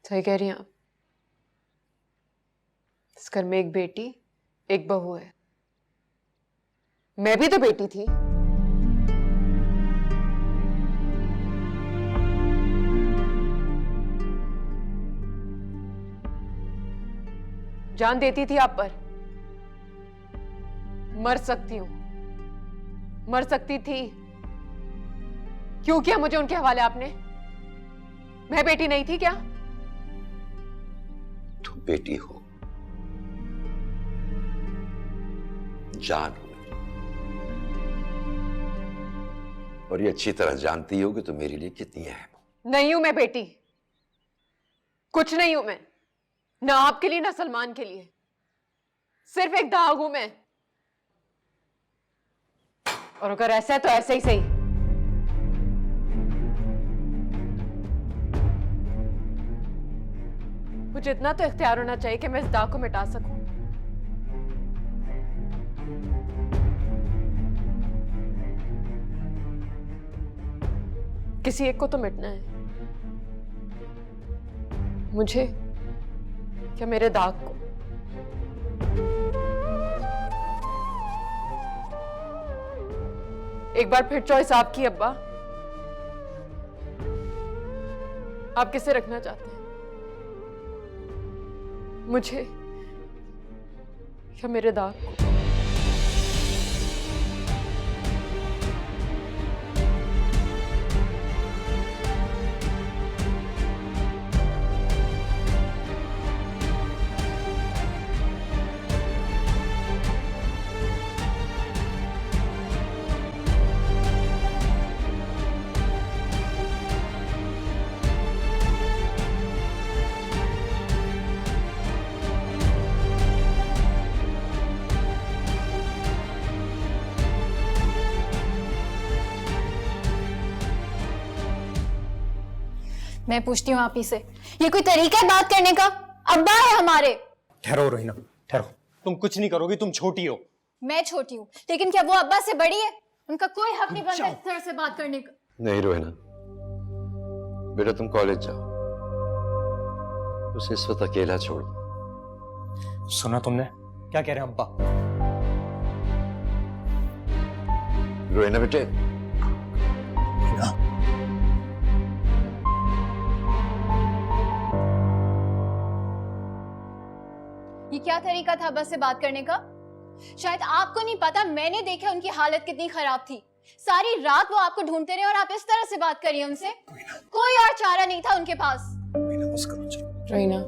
सही कह रही हैं आप। इस घर में एक बेटी एक बहू है। मैं भी तो बेटी थी। जान देती थी आप पर। मर सकती हूं, मर सकती थी। क्यों किया मुझे उनके हवाले आपने? मैं बेटी नहीं थी क्या? तुम बेटी हो, जान हो मेरी। और ये अच्छी तरह जानती हो कि तुम मेरे लिए कितनी अहम हो। नहीं हूं मैं बेटी, कुछ नहीं हूं मैं। ना आपके लिए ना सलमान के लिए। सिर्फ एक दाग हूं मैं। और अगर ऐसा है तो ऐसे ही सही। मुझे इतना तो इख्तियार होना चाहिए कि मैं इस दाग को मिटा सकूं। किसी एक को तो मिटना है। मुझे क्या मेरे दाग को? एक बार फिर चॉइस आपकी अब्बा। आप किसे रखना चाहते हैं? मुझे या मेरे दाग को? मैं पूछती हूँ आप ही से, ये कोई तरीका है बात करने का? अब्बा है हमारे। ठहरो रोहिना, ठहरो। तुम कुछ नहीं करोगी, तुम छोटी हो। मैं छोटी हूँ, लेकिन क्या वो अब्बा से बड़ी है? उनका कोई हक नहीं बनता इस तरह से बात करने का। नहीं रोहिना, बेटा तुम कॉलेज जाओ, उसे इस वक्त अकेला छोड़। सुना तुमने क्या कह रहे हैं अब्बा? रोहिना बेटे, ये क्या तरीका था अब्बा से बात करने का? शायद आपको नहीं पता, मैंने देखा उनकी हालत कितनी खराब थी। सारी रात वो आपको ढूंढते रहे और आप इस तरह से बात करिए उनसे। कोई और चारा नहीं था उनके पास। बस करो, चलो। रोहिना,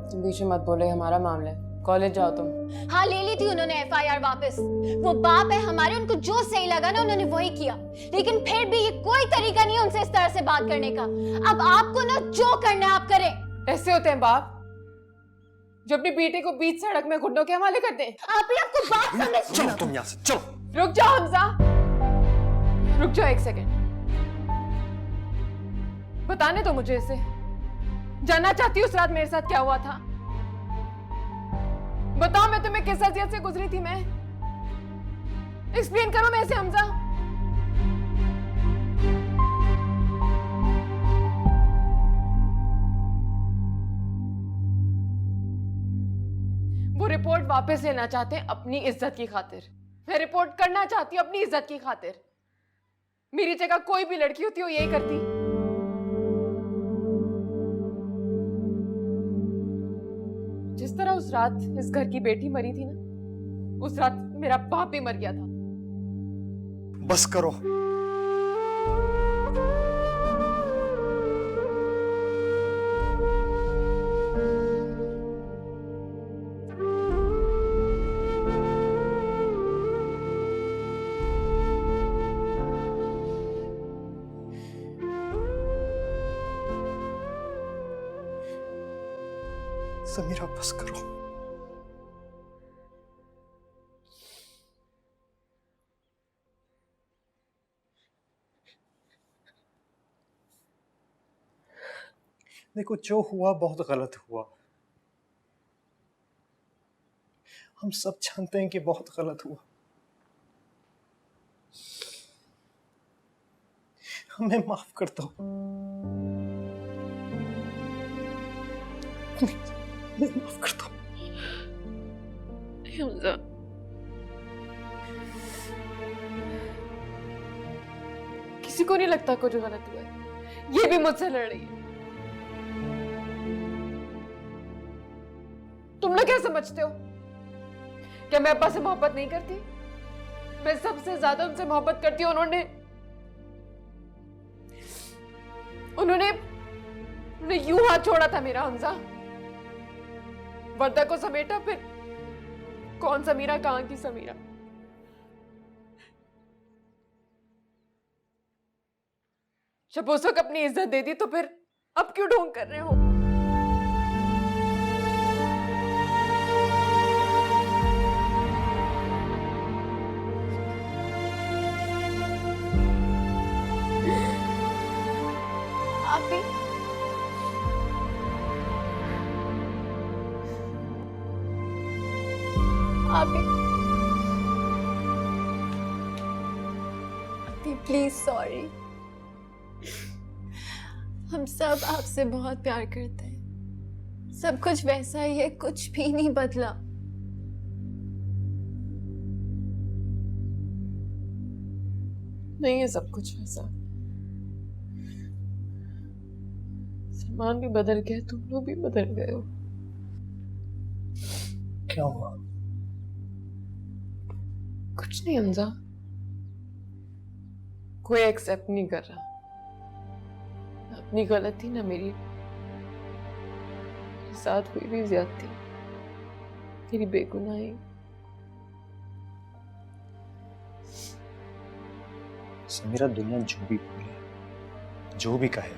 तुम बीच में मत बोले, हमारा मामला है। कॉलेज जाओ तुम। हाँ, ले ली थी उन्होंने एफआईआर वापस। वो बाप है हमारे, उनको जो सही लगा ना उन्होंने वही किया। लेकिन फिर भी ये कोई तरीका नहीं है उनसे इस तरह से बात करने का। अब आपको ना जो करना है आप करें। ऐसे होते हैं बाप जो अपनी बेटे को बीच सड़क में घुटनों के हवाले करते हैं। आप ही आपको बात समझ। चलो तुम यहाँ से, चलो। रुक जाओ हमजा, रुक जाओ एक सेकेंड। बताने दो मुझे इसे। जानना चाहती हूँ उस रात मेरे साथ क्या हुआ था। बताओ मैं तुम्हें किस अज़ियत से गुजरी थी। मैं एक्सप्लेन करो मैं इसे हमजा। वो रिपोर्ट वापस लेना चाहते हैं अपनी इज्जत की खातिर। मैं रिपोर्ट करना चाहती हूँ अपनी इज्जत की खातिर। मेरी जगह कोई भी लड़की होती वो यही करती। जिस तरह उस रात इस घर की बेटी मरी थी ना, उस रात मेरा बाप भी मर गया था। बस करो। समीरा बस करो। देखो, जो हुआ बहुत गलत हुआ। हम सब जानते हैं कि बहुत गलत हुआ। हमें माफ कर दो। मैं माफ करता हूँ। हमजा, किसी को नहीं लगता कुछ गलत हुआ है। ये भी मुझसे लड़ रही है। तुम लोग क्या समझते हो? क्या मैं अब्बा से मोहब्बत नहीं करती? मैं सबसे ज्यादा उनसे मोहब्बत करती हूँ। उन्होंने यूं हाथ छोड़ा था मेरा हमजा। वर्दा को समेटा, फिर कौन समीरा, कहां की समीरा। जब उस वक्त अपनी इज्जत दे दी तो फिर अब क्यों ढोंग कर रहे हो? आप प्लीज सॉरी। हम सब आपसे बहुत प्यार करते हैं। सब कुछ वैसा ही है, कुछ भी नहीं बदला। नहीं है सब कुछ वैसा। सलमान भी बदल गया, तुम लोग भी बदल गए हो। क्या हुआ? कुछ नहीं हमजा, कोई एक्सेप्ट नहीं कर रहा। अपनी गलती ना मेरे साथ हुई भी ज्यादती, तेरी बेगुनाही। समीरा, दुनिया जो भी बोले, जो भी कहे,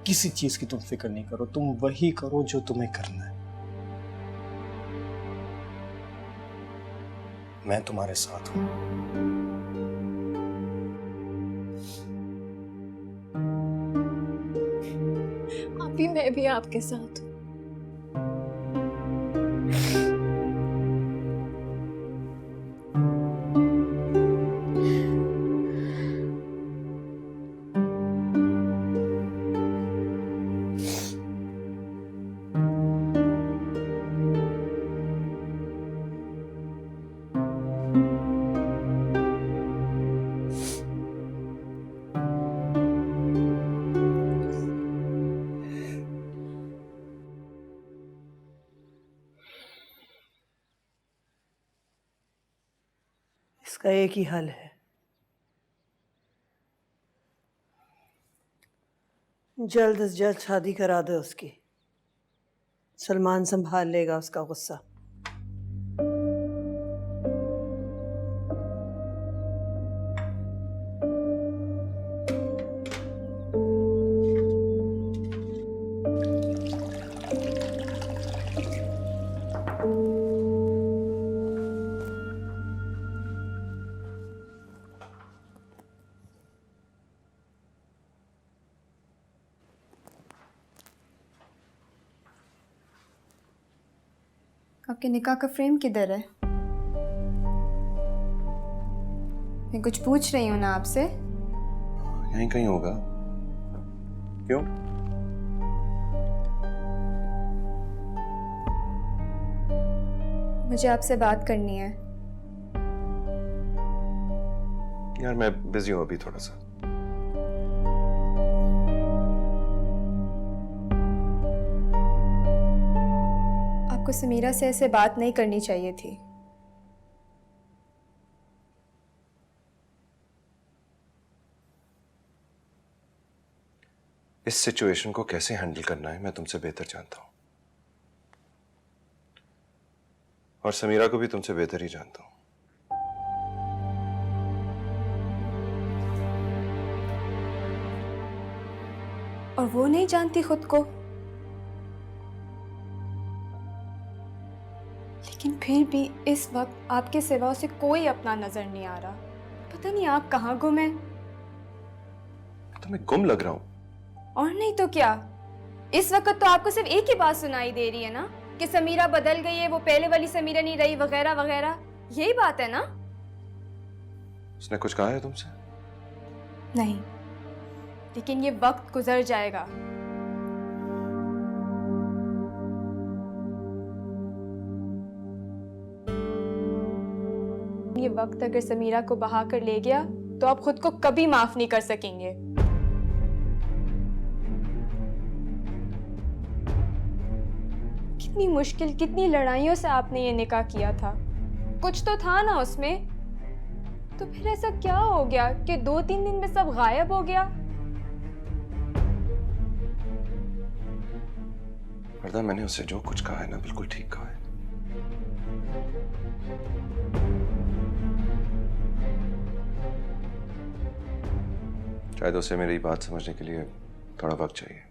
किसी चीज की तुम फिक्र नहीं करो। तुम वही करो जो तुम्हें करना है। मैं तुम्हारे साथ हूं। अभी मैं भी आपके साथ हूं। इसका एक ही हल है, जल्द से जल्द शादी करा दो उसकी। सलमान संभाल लेगा उसका गुस्सा। आपके निकाह का फ्रेम किधर है? मैं कुछ पूछ रही हूँ ना आपसे। यहीं कहीं होगा। क्यों? मुझे आपसे बात करनी है। यार मैं बिजी हूँ अभी थोड़ा सा। आपको समीरा से ऐसे बात नहीं करनी चाहिए थी। इस सिचुएशन को कैसे हैंडल करना है मैं तुमसे बेहतर जानता हूं, और समीरा को भी तुमसे बेहतर ही जानता हूं। और वो नहीं जानती खुद को, लेकिन फिर भी इस वक्त आपके सिवा उसे कोई अपना नजर नहीं आ रहा। पता नहीं आप कहाँ गुम हैं। तो मैं गुम लग रहा हूं? और नहीं तो क्या। इस वक्त तो आपको सिर्फ एक ही बात सुनाई दे रही है ना, कि समीरा बदल गई है, वो पहले वाली समीरा नहीं रही, वगैरह वगैरह। यही बात है ना? उसने कुछ कहा है तुमसे? नहीं, लेकिन ये वक्त गुजर जाएगा। ये वक्त अगर समीरा को बहा कर ले गया तो आप खुद को कभी माफ नहीं कर सकेंगे। कितनी मुश्किल, कितनी लड़ाइयों से आपने ये निकाह किया था। कुछ तो था ना उसमें, तो फिर ऐसा क्या हो गया कि 2-3 दिन में सब गायब हो गया? वरदा, मैंने उससे जो कुछ कहा है ना, बिल्कुल ठीक कहा है। शायद उसे मेरी बात समझने के लिए थोड़ा वक्त चाहिए।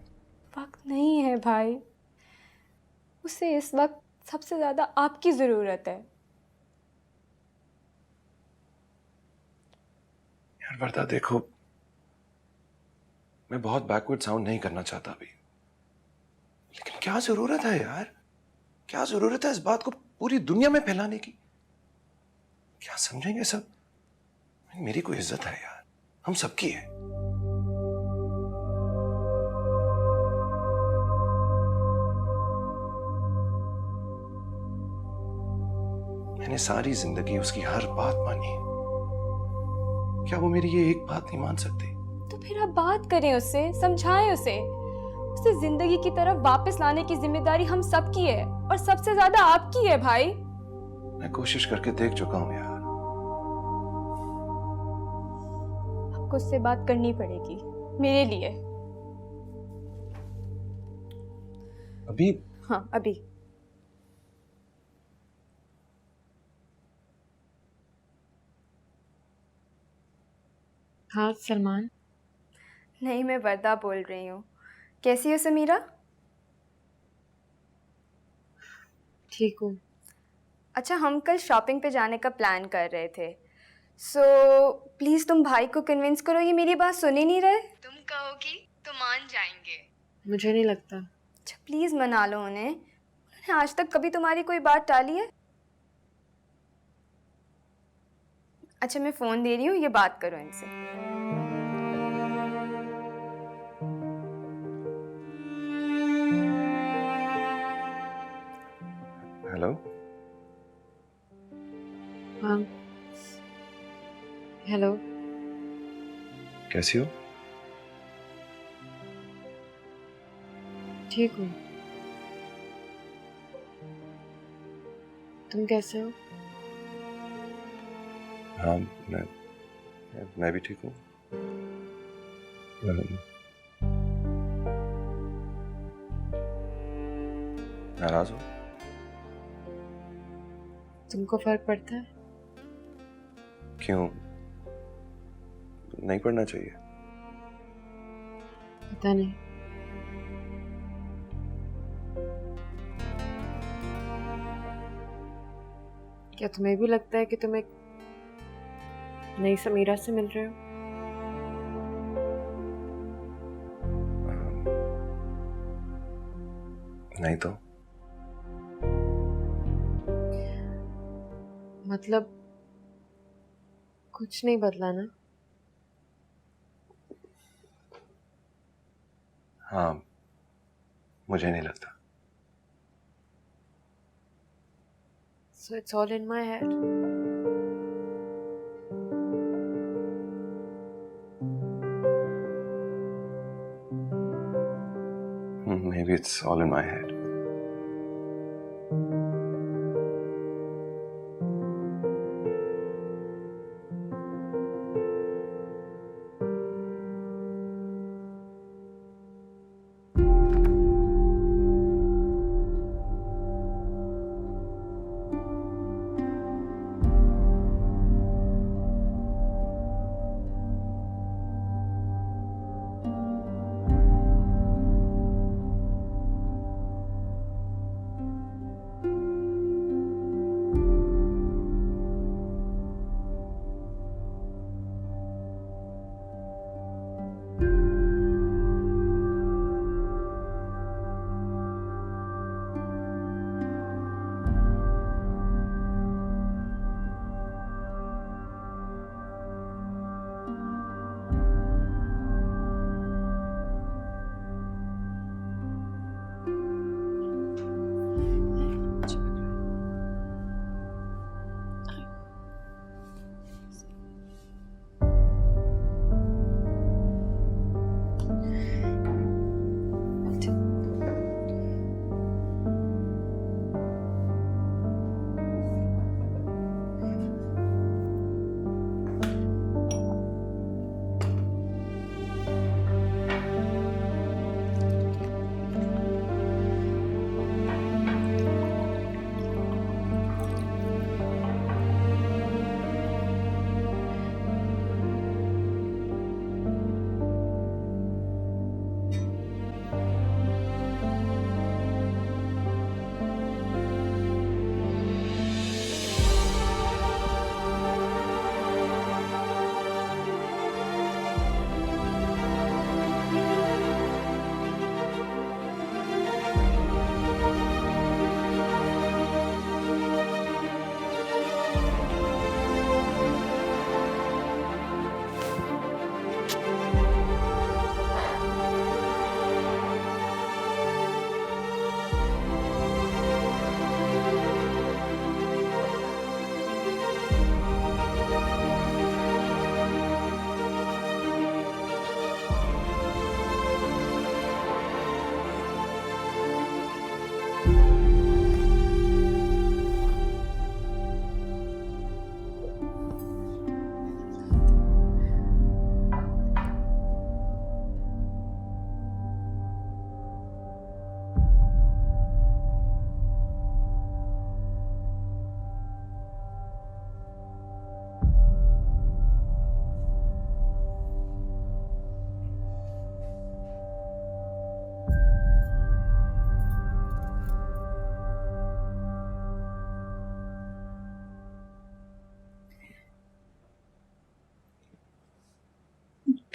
वक्त नहीं है भाई, उसे इस वक्त सबसे ज्यादा आपकी जरूरत है। यार वरदा देखो, मैं बहुत बैकवर्ड साउंड नहीं करना चाहता अभी, लेकिन क्या जरूरत है यार, क्या जरूरत है इस बात को पूरी दुनिया में फैलाने की? क्या समझेंगे सब? मेरी कोई इज्जत है यार, हम सबकी है। मैंने सारी जिंदगी उसकी हर बात मानी है, क्या वो मेरी ये एक बात नहीं मान सकती? तो फिर आप बात करें उससे, समझाएं उसे। उसे जिंदगी की तरफ वापस लाने की जिम्मेदारी हम सबकी है, और सबसे ज्यादा आपकी है भाई। मैं कोशिश करके देख चुका हूं यार। आपको उससे बात करनी पड़ेगी मेरे लिए। अभी? हाँ अभी। हाँ सलमान। नहीं, मैं वरदा बोल रही हूँ। कैसी हो समीरा? ठीक हूँ। अच्छा, हम कल शॉपिंग पे जाने का प्लान कर रहे थे, सो प्लीज़ तुम भाई को कन्विंस करो, ये मेरी बात सुन ही नहीं रहे। तुम कहोगी तो मान जाएंगे। मुझे नहीं लगता। अच्छा प्लीज़ मना लो उन्हें। उन्होंने आज तक कभी तुम्हारी कोई बात टाली है? अच्छा मैं फ़ोन दे रही हूँ, ये बात करो इनसे। हेलो। हाँ हेलो। कैसी हो? ठीक हूँ। तुम कैसे हो? हाँ मैं भी ठीक हूँ। नाराज हो? तुमको फर्क पड़ता है? क्यों? नहीं पढ़ना चाहिए? पता नहीं। क्या तुम्हें भी लगता है कि तुम एक नई समीरा से मिल रहे हो? नहीं तो? मतलब कुछ नहीं बदला ना? हाँ, मुझे नहीं लगता। So it's all in my head. Maybe it's all in my head.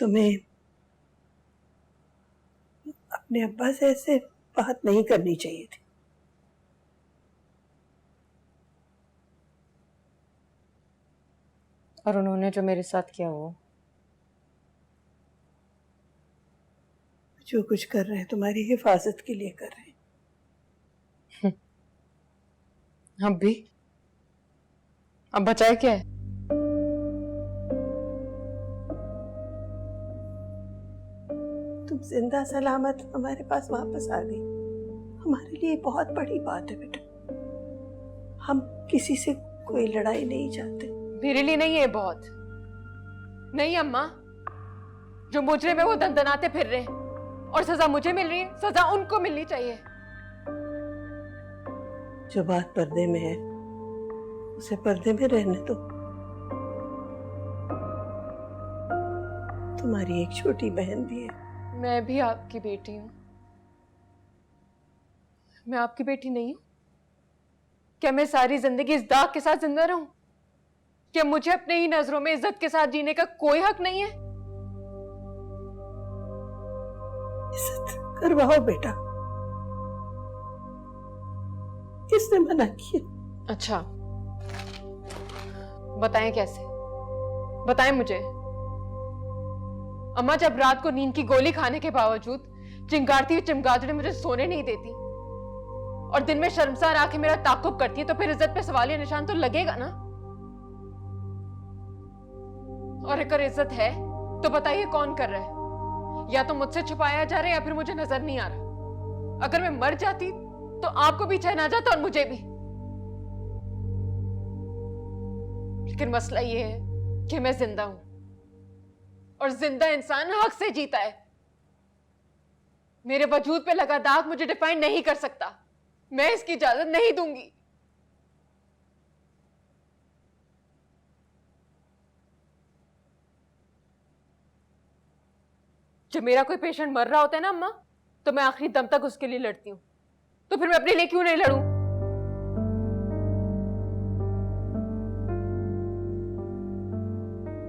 तुम्हें अपने अब्बा से ऐसे बात नहीं करनी चाहिए थी। और उन्होंने जो मेरे साथ किया वो जो कुछ कर रहे हैं तुम्हारी हिफाजत के लिए कर रहे हैं। अब भी? अब बचाए क्या है? तुम जिंदा सलामत हमारे पास वापस आ गई, हमारे लिए बहुत बड़ी बात है बेटा। हम किसी से कोई लड़ाई नहीं चाहते। मेरे लिए नहीं है बहुत। नहीं अम्मा, जो मुजरिम है वो दंदनाते फिर रहे हैं और सजा मुझे मिल रही है, सजा उनको मिलनी चाहिए। जो बात पर्दे में है उसे पर्दे में रहने दो। तुम्हारी एक छोटी बहन भी है। मैं भी आपकी बेटी हूं। मैं आपकी बेटी नहीं हूं? क्या मैं सारी जिंदगी इस दाग के साथ जिंदा रहूं? क्या मुझे अपने ही नजरों में इज्जत के साथ जीने का कोई हक नहीं है? इज्जत करवाओ बेटा। किसने मना किया? अच्छा, बताएं कैसे? बताएं मुझे। अम्मा जब रात को नींद की गोली खाने के बावजूद चिंगारती हुई चमगादड़ी मुझे सोने नहीं देती और दिन में शर्मसार आके मेरा ताकुब करती है, तो फिर इज्जत पे सवालिया निशान तो लगेगा ना। और अगर इज्जत है तो बताइए कौन कर रहा है? या तो मुझसे छुपाया जा रहा है या फिर मुझे नजर नहीं आ रहा। अगर मैं मर जाती तो आपको भी चैन आ जाता और मुझे भी। लेकिन मसला ये है कि मैं जिंदा हूं और जिंदा इंसान हक से जीता है। मेरे वजूद पे लगा दाग मुझे डिफाइन नहीं कर सकता। मैं इसकी इजाजत नहीं दूंगी। जब मेरा कोई पेशेंट मर रहा होता है ना अम्मा, तो मैं आखिरी दम तक उसके लिए लड़ती हूं। तो फिर मैं अपने लिए क्यों नहीं लड़ूं?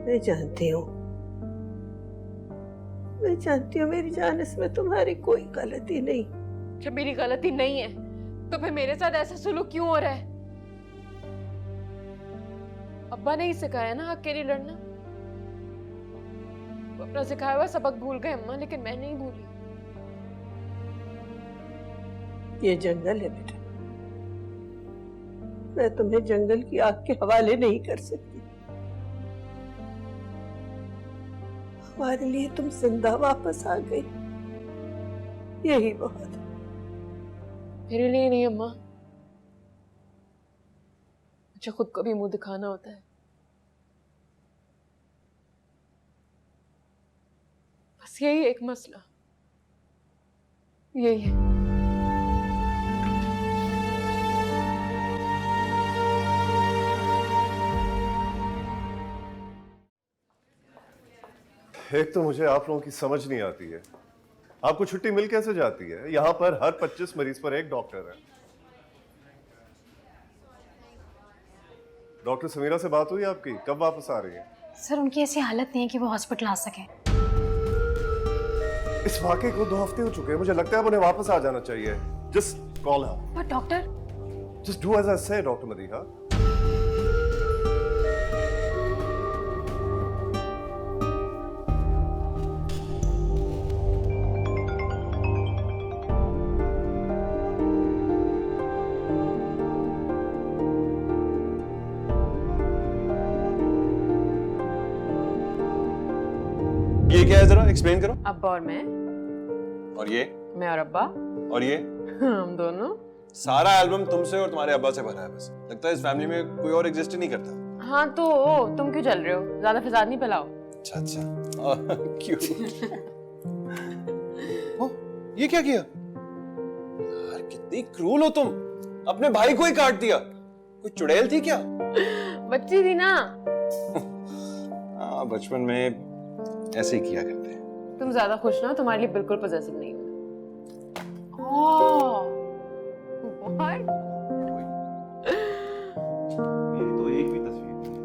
मैं जानती हूँ, मैं जानती हूँ मेरी जान, इसमें तुम्हारी कोई गलती नहीं। जब मेरी गलती नहीं है तो फिर मेरे साथ ऐसा सुलूक क्यों हो रहा है? अब्बा ने ही सिखाया ना हक के लिए लड़ना। वो अपना सिखाया हुआ सबक भूल गए अम्मा, लेकिन मैं नहीं भूली। ये जंगल है बेटा, मैं तुम्हें जंगल की आग के हवाले नहीं कर सकती। हमारे लिए तुम जिंदा वापस आ गई, यही बहुत है। मेरे लिए नहीं अम्मा, मुझे खुद को भी मुंह दिखाना होता है। बस यही एक मसला, यही है। एक तो मुझे आप लोगों की समझ नहीं आती है, आपको छुट्टी मिल कैसे जाती है? यहाँ पर हर 25 मरीज पर एक डॉक्टर है। डॉक्टर समीरा से बात हुई आपकी? कब वापस आ रही है? सर उनकी ऐसी हालत नहीं है कि वो हॉस्पिटल आ सके। इस वाकई को 2 हफ्ते हो चुके हैं, मुझे लगता है अब उन्हें वापस आ जाना चाहिए। Just call her. पर doctor, just do as I say doctor Madiha. ये क्या है, जरा एक्सप्लेन करो। अब्बा और मैं ये मैं और अब्बा, और ये हम दोनों। सारा एल्बम तुमसे और तुम्हारे अब्बा से भरा है। बस लगता है इस फैमिली में कोई और एग्जिस्ट ही नहीं करता। हाँ तो तुम क्यों चल रहे हो? ज्यादा फिजाद नहीं फैलाओ। अच्छा अच्छा, क्यों? ये क्या किया यार? कितनी क्रूल हो तुम, अपने भाई को ही काट दिया। कोई चुड़ैल थी क्या? बच्ची थी ना। हाँ, बचपन में ऐसे ही किया करते हैं। तुम ज्यादा खुश ना, तुम्हारे लिए बिल्कुल पॉजिटिव नहीं हूँ। What? मेरी तो एक भी तस्वीर नहीं है।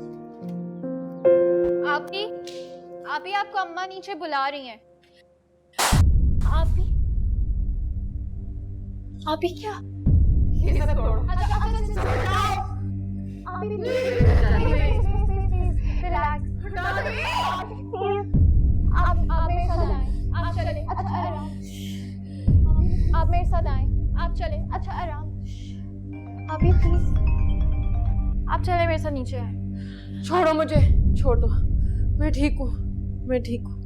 अभी आपको अम्मा नीचे बुला रही हैं। आप भी क्या? ये सब तोड़ो। आप मेरे साथ आए। आप चले। अच्छा आराम। अभी प्लीज आप चले मेरे साथ नीचे आए। छोड़ो मुझे, छोड़ दो। मैं ठीक हूँ, मैं ठीक हूँ।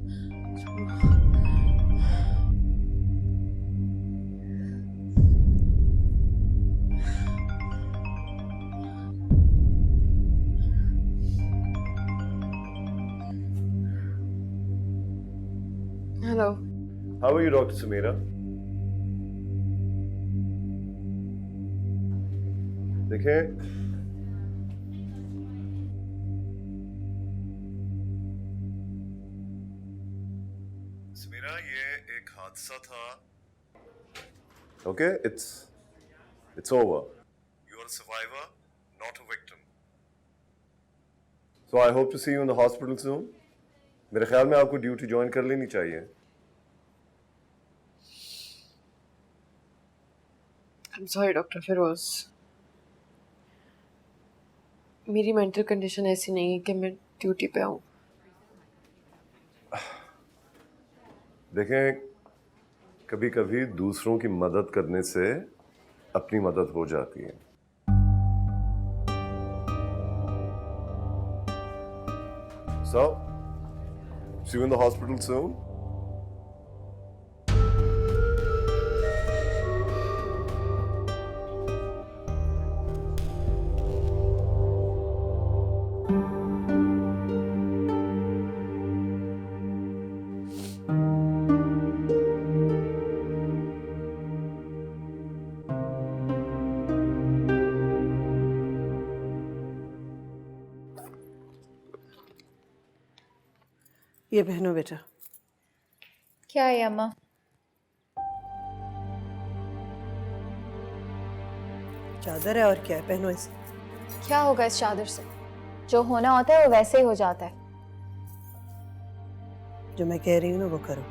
Hello. How are you, Dr. Samira? देखें, समीरा ये एक हादसा था. Okay, it's over. You are a survivor, not a victim. So I hope to see you in the hospital soon. मेरे ख्याल में आपको ड्यूटी ज्वाइन कर लेनी चाहिए. I'm sorry, doctor Firoz. मेरी मेंटल कंडीशन ऐसी नहीं है कि मैं ड्यूटी पे आऊँ। देखें, कभी कभी दूसरों की मदद करने से अपनी मदद हो जाती है. So, see you in the hospital soon. ये पहनो बेटा। क्या है अम्मा? चादर है और क्या है, पहनो इसे। क्या होगा इस चादर से? जो होना होता है वो वैसे ही हो जाता है। जो मैं कह रही हूँ ना वो करो।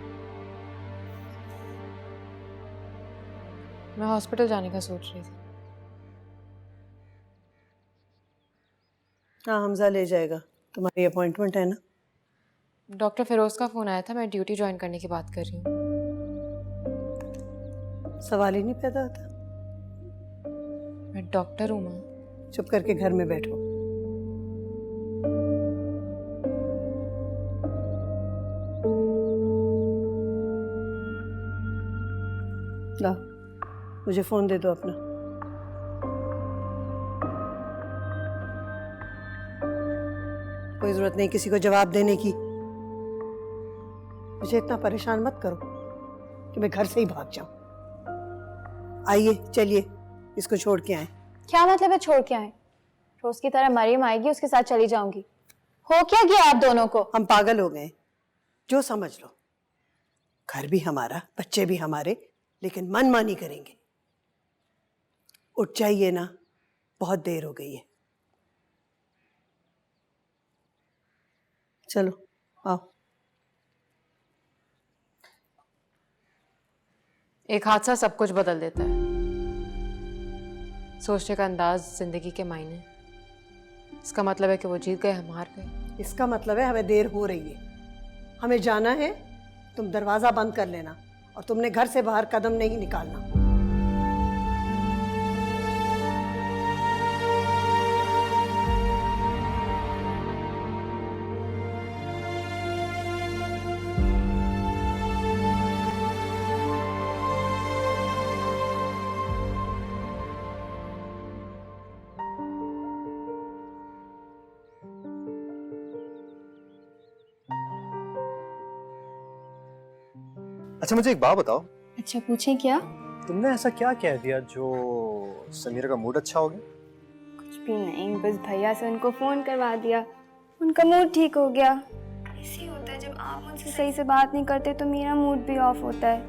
मैं हॉस्पिटल जाने का सोच रही थी। हाँ, हमजा ले जाएगा। तुम्हारी अपॉइंटमेंट है ना? डॉक्टर फिरोज का फोन आया था, मैं ड्यूटी ज्वाइन करने की बात कर रही हूँ। सवाल ही नहीं पैदा होता। मैं डॉक्टर हूँ माँ। चुप करके घर में बैठो। ला, मुझे फोन दे दो अपना। कोई जरूरत नहीं किसी को जवाब देने की। मुझे इतना परेशान मत करो कि मैं घर से ही भाग जाऊं। आइए, चलिए, इसको छोड़ के आए। क्या मतलब है छोड़ के आए? रोज की तरह मरियम आएगी, उसके साथ चली जाऊंगी। हो क्या गया आप दोनों को? हम पागल हो गए, जो समझ लो। घर भी हमारा, बच्चे भी हमारे, लेकिन मनमानी करेंगे। उठ जाइए ना, बहुत देर हो गई है। चलो आओ। एक हादसा सब कुछ बदल देता है। सोचने का अंदाज, जिंदगी के मायने। इसका मतलब है कि वो जीत गए, हम हार गए। इसका मतलब है हमें देर हो रही है, हमें जाना है। तुम दरवाजा बंद कर लेना और तुमने घर से बाहर कदम नहीं निकालना। अच्छा मुझे एक बात बताओ, अच्छा पूछें क्या? तुमने ऐसा क्या कह दिया जो समीरा का मूड अच्छा हो गया? कुछ भी नहीं, बस भैया से उनको फोन करवा दिया, उनका मूड ठीक हो गया। ऐसे ही होता है, जब आप मुझसे सही से बात नहीं करते तो मेरा मूड भी ऑफ होता है।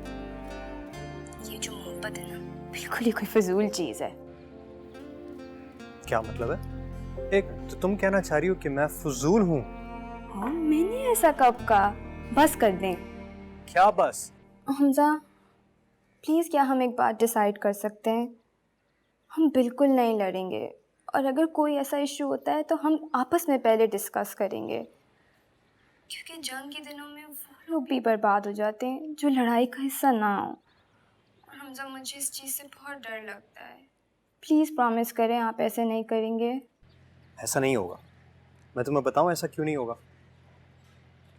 ये जो मोहब्बत है ना, बिल्कुल ही कोई फजूल चीज है। क्या मतलब है? एक तो तुम कहना चाह रही हो कि मैं फजूल हूँ हाँ, मैंने ऐसा कब कहा? बस कर दें। क्या बस? हमजा प्लीज़, क्या हम एक बात डिसाइड कर सकते हैं? हम बिल्कुल नहीं लड़ेंगे, और अगर कोई ऐसा इशू होता है तो हम आपस में पहले डिस्कस करेंगे, क्योंकि जंग के दिनों में वो लोग भी बर्बाद हो जाते हैं जो लड़ाई का हिस्सा ना हो। और हमजा, मुझे इस चीज़ से बहुत डर लगता है। प्लीज़ प्रॉमिस करें आप ऐसे नहीं करेंगे। ऐसा नहीं होगा। मैं तुम्हें बताऊं ऐसा क्यों नहीं होगा?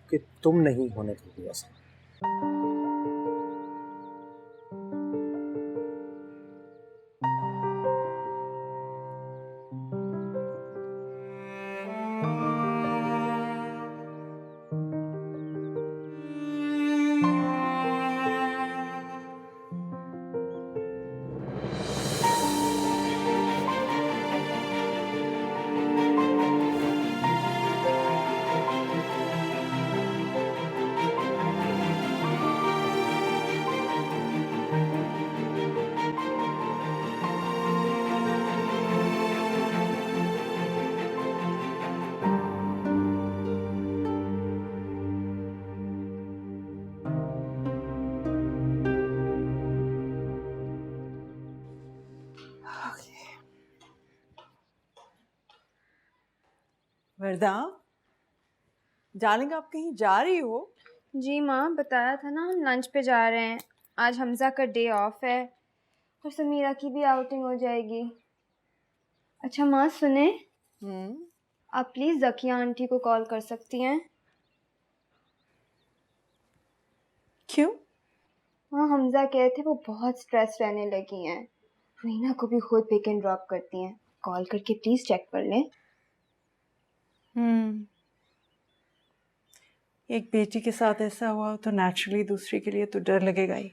कि तुम नहीं होने दोगी ऐसा। वरदा, डार्लिंग आप कहीं जा रही हो? जी माँ, बताया था ना हम लंच पे जा रहे हैं। आज हमजा का डे ऑफ है और समीरा की भी आउटिंग हो जाएगी। अच्छा माँ सुने, आप प्लीज़ ज़किया आंटी को कॉल कर सकती हैं? क्यों? हाँ, हमजा कहे थे वो बहुत स्ट्रेस रहने लगी हैं। रीना को भी खुद पिक एंड ड्रॉप करती हैं। कॉल करके प्लीज़ चेक कर लें। एक बेटी के साथ ऐसा हुआ तो नेचुरली दूसरी के लिए तो डर लगेगा ही।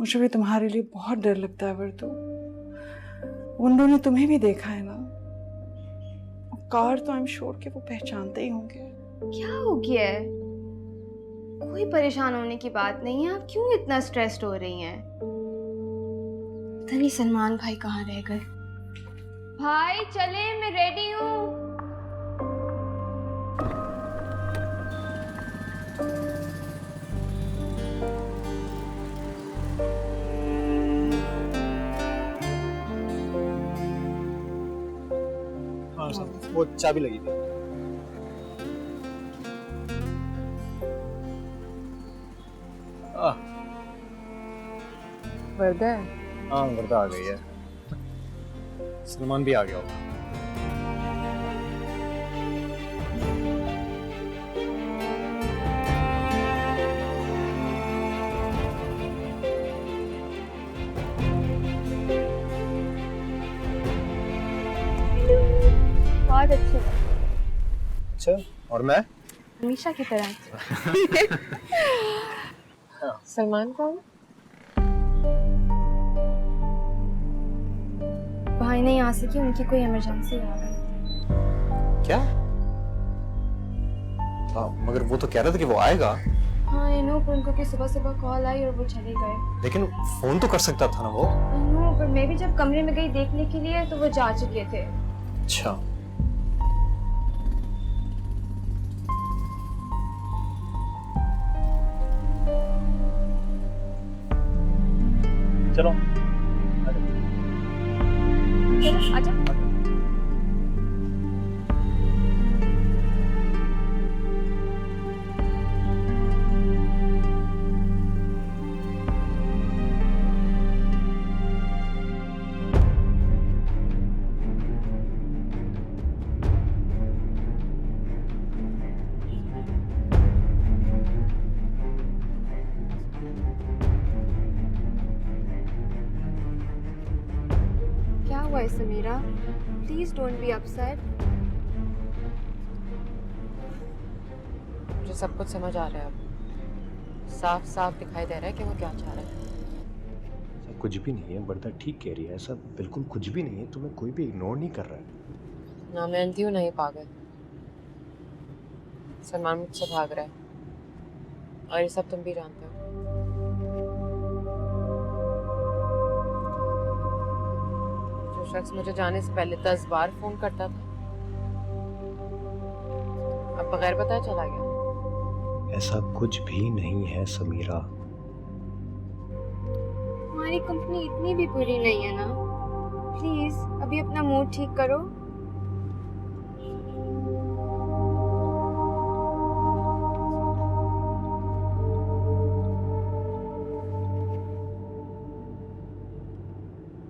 मुझे भी तुम्हारे लिए बहुत डर लगता है वर्दू। उन ने तुम्हें भी देखा है ना। कार तो आई एम श्योर कि वो पहचानते ही होंगे। क्या हो गया है? कोई परेशान होने की बात नहीं है। आप क्यों इतना स्ट्रेस्ड हो रही हैं? पता नहीं सलमान भाई कहाँ रह गए। भाई चले, मैं रेडी हूँ। हाँ सब, वो चाबी लगी थी। वर्दा? हाँ वर्दा आ गई है। सलमान भी आ गया होगा। बहुत अच्छी है। अच्छा, और मैं? हमेशा की तरह। सलमान कौन? भाई नहीं आ सकी, उनकी कोई इमरजेंसी आ गई। क्या? मगर वो तो कह रहा था कि वो आएगा। हाँ आई नो, पर उनको सुबह सुबह कॉल आई और वो चले गए। लेकिन फोन तो कर सकता था ना वो। आई नो, पर मैं भी जब कमरे में गई देखने के लिए तो वो जा चुके थे। अच्छा, चलो आजा। क्या हुआ है Samira? Please don't be upset. मुझे सब कुछ समझ आ रहा है अब। साफ साफ दिखाई दे रहा है कि वो क्या चाह रहा है। कुछ भी नहीं है, वर्दा ठीक कह रही है। ऐसा बिल्कुल कुछ भी नहीं है। तुम्हें कोई भी इग्नोर नहीं कर रहा है। ना मैं अंधी हूँ, नहीं पागल। सलमान मुझसे भाग रहा है और ये सब तुम भी जानते हो। जो शख्स मुझे जाने से पहले 10 बार फोन करता था, बगैर बताए चला गया। ऐसा कुछ भी नहीं है समीरा। हमारी कंपनी इतनी भी बुरी नहीं है ना। प्लीज अभी अपना मूड ठीक करो।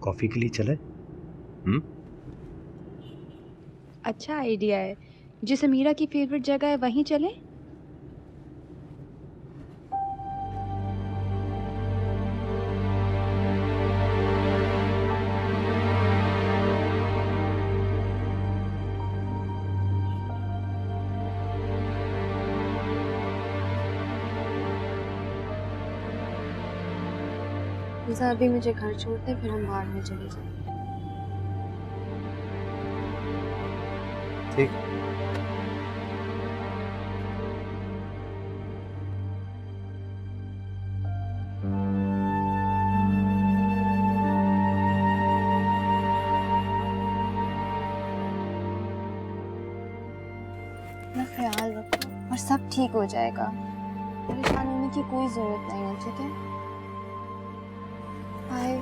कॉफी के लिए चले? अच्छा आइडिया है। जो समीरा की फेवरेट जगह है वहीं चलें? अभी मुझे घर छोड़ते फिर हम बाहर में चले जाएंगे। ठीक। अपना ख्याल रखो और सब ठीक हो जाएगा। परेशान होने की कोई जरूरत नहीं है, ठीक है? बाय।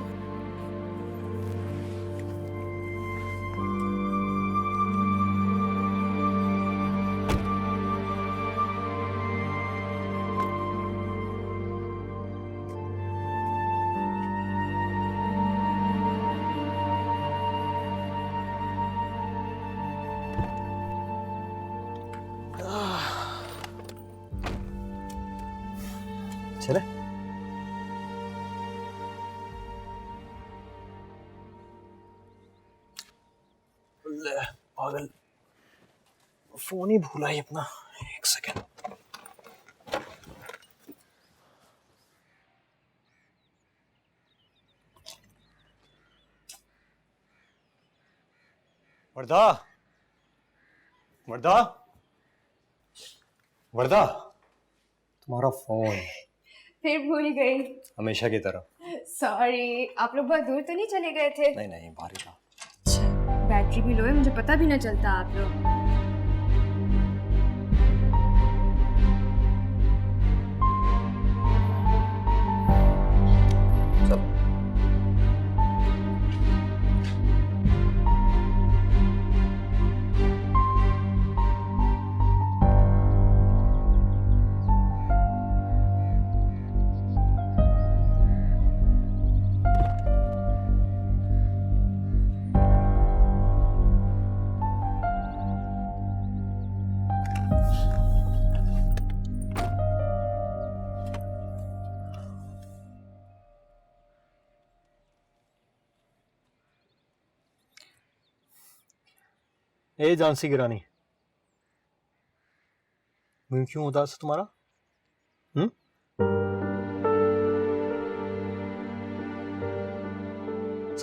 चले? पागल, फोन ही भूला ही अपना। एक सेकेंड। वर्दा, वर्दा, वर्दा, तुम्हारा फोन। फिर भूल गई। हमेशा की तरह। सॉरी, आप लोग बहुत दूर तो नहीं चले गए थे? नहीं नहीं, बाहर ही था। बैटरी भी लो है, मुझे पता भी ना चलता आप लोग। ए झांसी की रानी, मुझे क्यों उदास है तुम्हारा?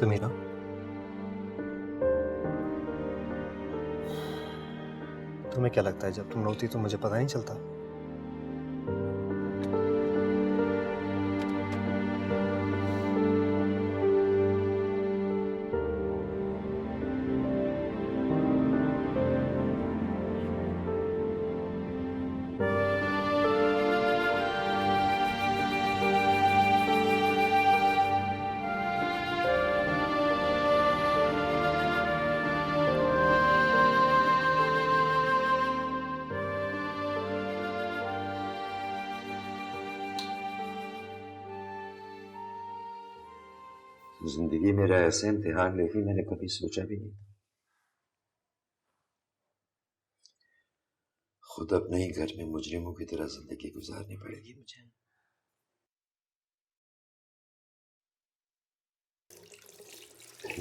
समीरा, तुम्हें क्या लगता है जब तुम रोती तो मुझे पता नहीं चलता? जिंदगी मेरा ऐसे इम्तिहान लेगी मैंने कभी सोचा भी नहीं। खुद अपने ही घर में मुजरिमों की तरह जिंदगी गुजारनी पड़ेगी मुझे।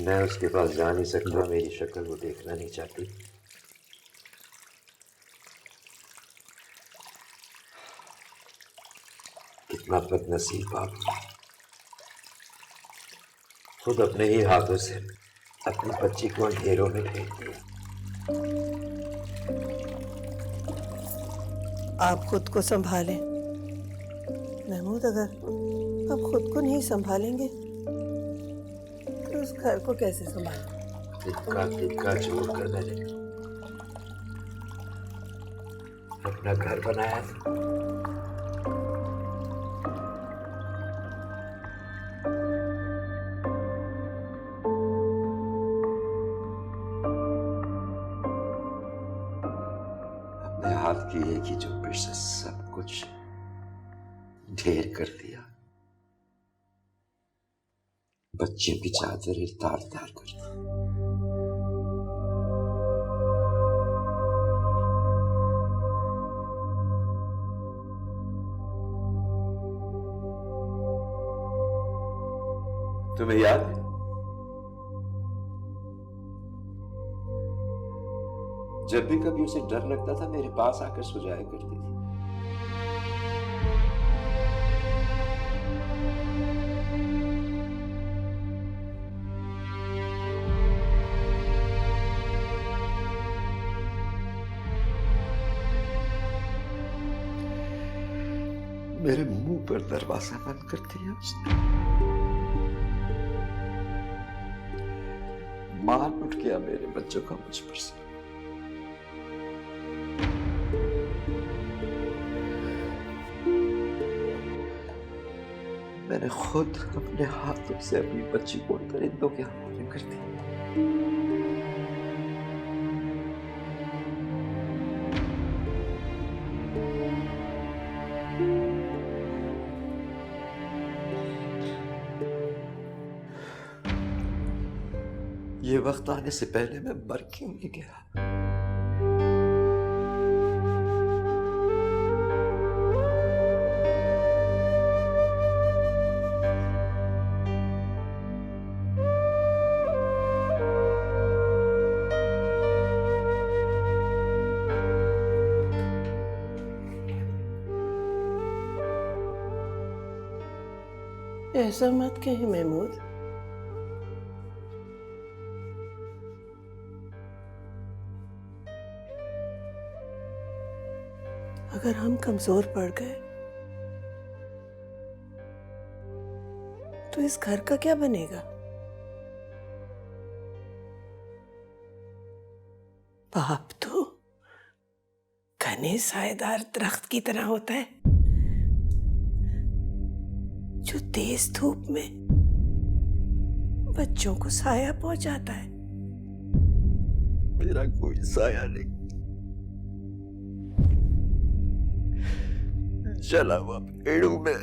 मैं उसके पास जा नहीं सकता, मेरी शक्ल वो देखना नहीं चाहती। कितना बदनसीब बाप, खुद अपने ही हाथों से अपनी बच्ची को अंधेरों में फेंक दिया। आप खुद को संभालें महमूद। अगर आप खुद को नहीं संभालेंगे तो उस घर को कैसे संभालें? तिक्का तिक्का छोड़ कर मैंने अपना घर बनाया था। अपने हाथ की एक ही चुप्पी से सब कुछ ढेर कर दिया। बच्चियों की चादरें तार तार कर दी। तुम्हें याद है जब भी कभी उसे डर लगता था मेरे पास आकर सो जाया करती थी। मेरे मुंह पर दरवाजा बंद कर दिया उसने। मार उठ गया मेरे बच्चों का मुझ पर से। मैंने खुद अपने हाथों से अपनी बच्ची को परिंदों के हवाले कर दी। ये वक्त आने से पहले मैं मर क्यों नहीं गया? ऐसा मत कहे महमूद। अगर हम कमजोर पड़ गए तो इस घर का क्या बनेगा? बाप तो घने सायेदार दरख्त की तरह होता है जो तेज धूप में बच्चों को साया पहुंचाता है। मेरा कोई साया नहीं, जला हुआ पेड़ों में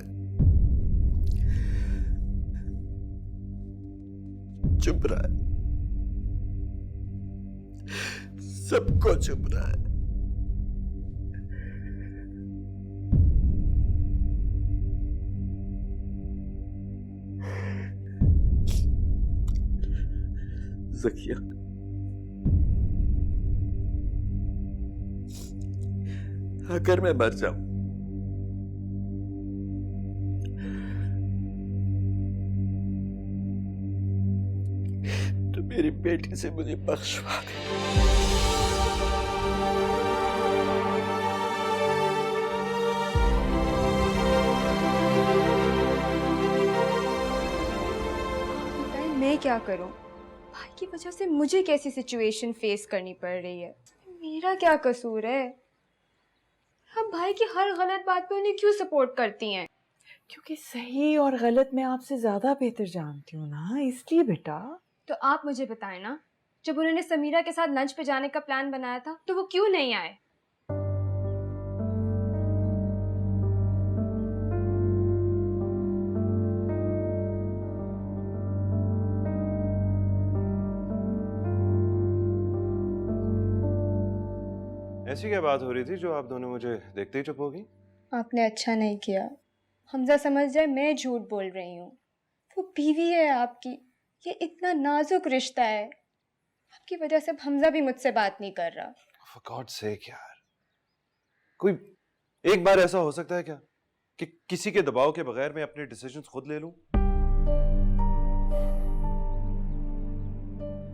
चुप रहा है, सबको चुप रहा है। ज़किया, अगर मैं मर जाऊं तो मेरी बेटी से मुझे बख्शवा दे। मैं क्या करूं? भाई की वजह से मुझे कैसी सिचुएशन फेस करनी पड़ रही है? मेरा क्या कसूर है? हम भाई की हर गलत बात पे उन्हें क्यों सपोर्ट करती हैं? क्योंकि सही और गलत मैं आपसे ज्यादा बेहतर जानती हूँ ना, इसलिए बेटा। तो आप मुझे बताएं ना, जब उन्होंने समीरा के साथ लंच पे जाने का प्लान बनाया था तो वो क्यों नहीं आए? ऐसी क्या बात हो रही थी जो आप दोनों मुझे देखते ही चुप हो गई? आपने अच्छा नहीं किया। हमजा समझ जाए मैं झूठ बोल रही हूँ। वो बीवी है आपकी, ये इतना नाजुक रिश्ता है। आपकी वजह से हमजा भी मुझसे बात नहीं कर रहा। For God's sake यार, कोई एक बार ऐसा हो सकता है क्या कि किसी के दबाव के बगैर मैं अपने डिसीजंस खुद ले लूं?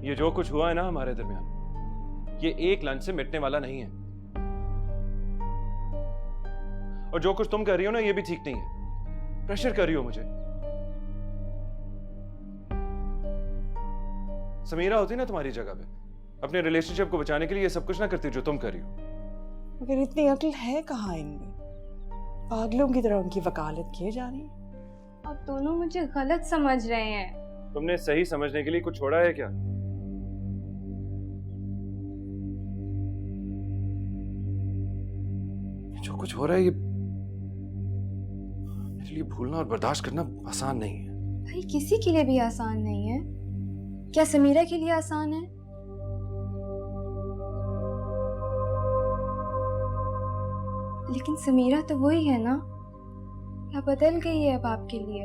ये जो कुछ हुआ है ना हमारे दरमियान, ये एक लंच से मिटने वाला नहीं है। और जो कुछ तुम कर रही हो ना, ये भी ठीक नहीं है। प्रेशर कर रही हो मुझे। समीरा होती ना तुम्हारी जगह पे, अपने रिलेशनशिप को बचाने के लिए ये सब कुछ ना करती जो तुम कर रही हो। मगर इतनी अक्ल है कहाँ इनमें? पागलों की तरह उनकी वकालत किए जा रही है। आप दोनों मुझे गलत समझ रहे हैं। तुमने सही समझने के लिए कुछ छोड़ा है क्या? जो कुछ हो रहा है ये मेरे लिए भूलना और बर्दाश्त करना आसान नहीं है। भाई किसी के लिए भी आसान नहीं है। क्या समीरा के लिए आसान है? लेकिन समीरा तो वही है ना, या बदल गई है अब आपके लिए?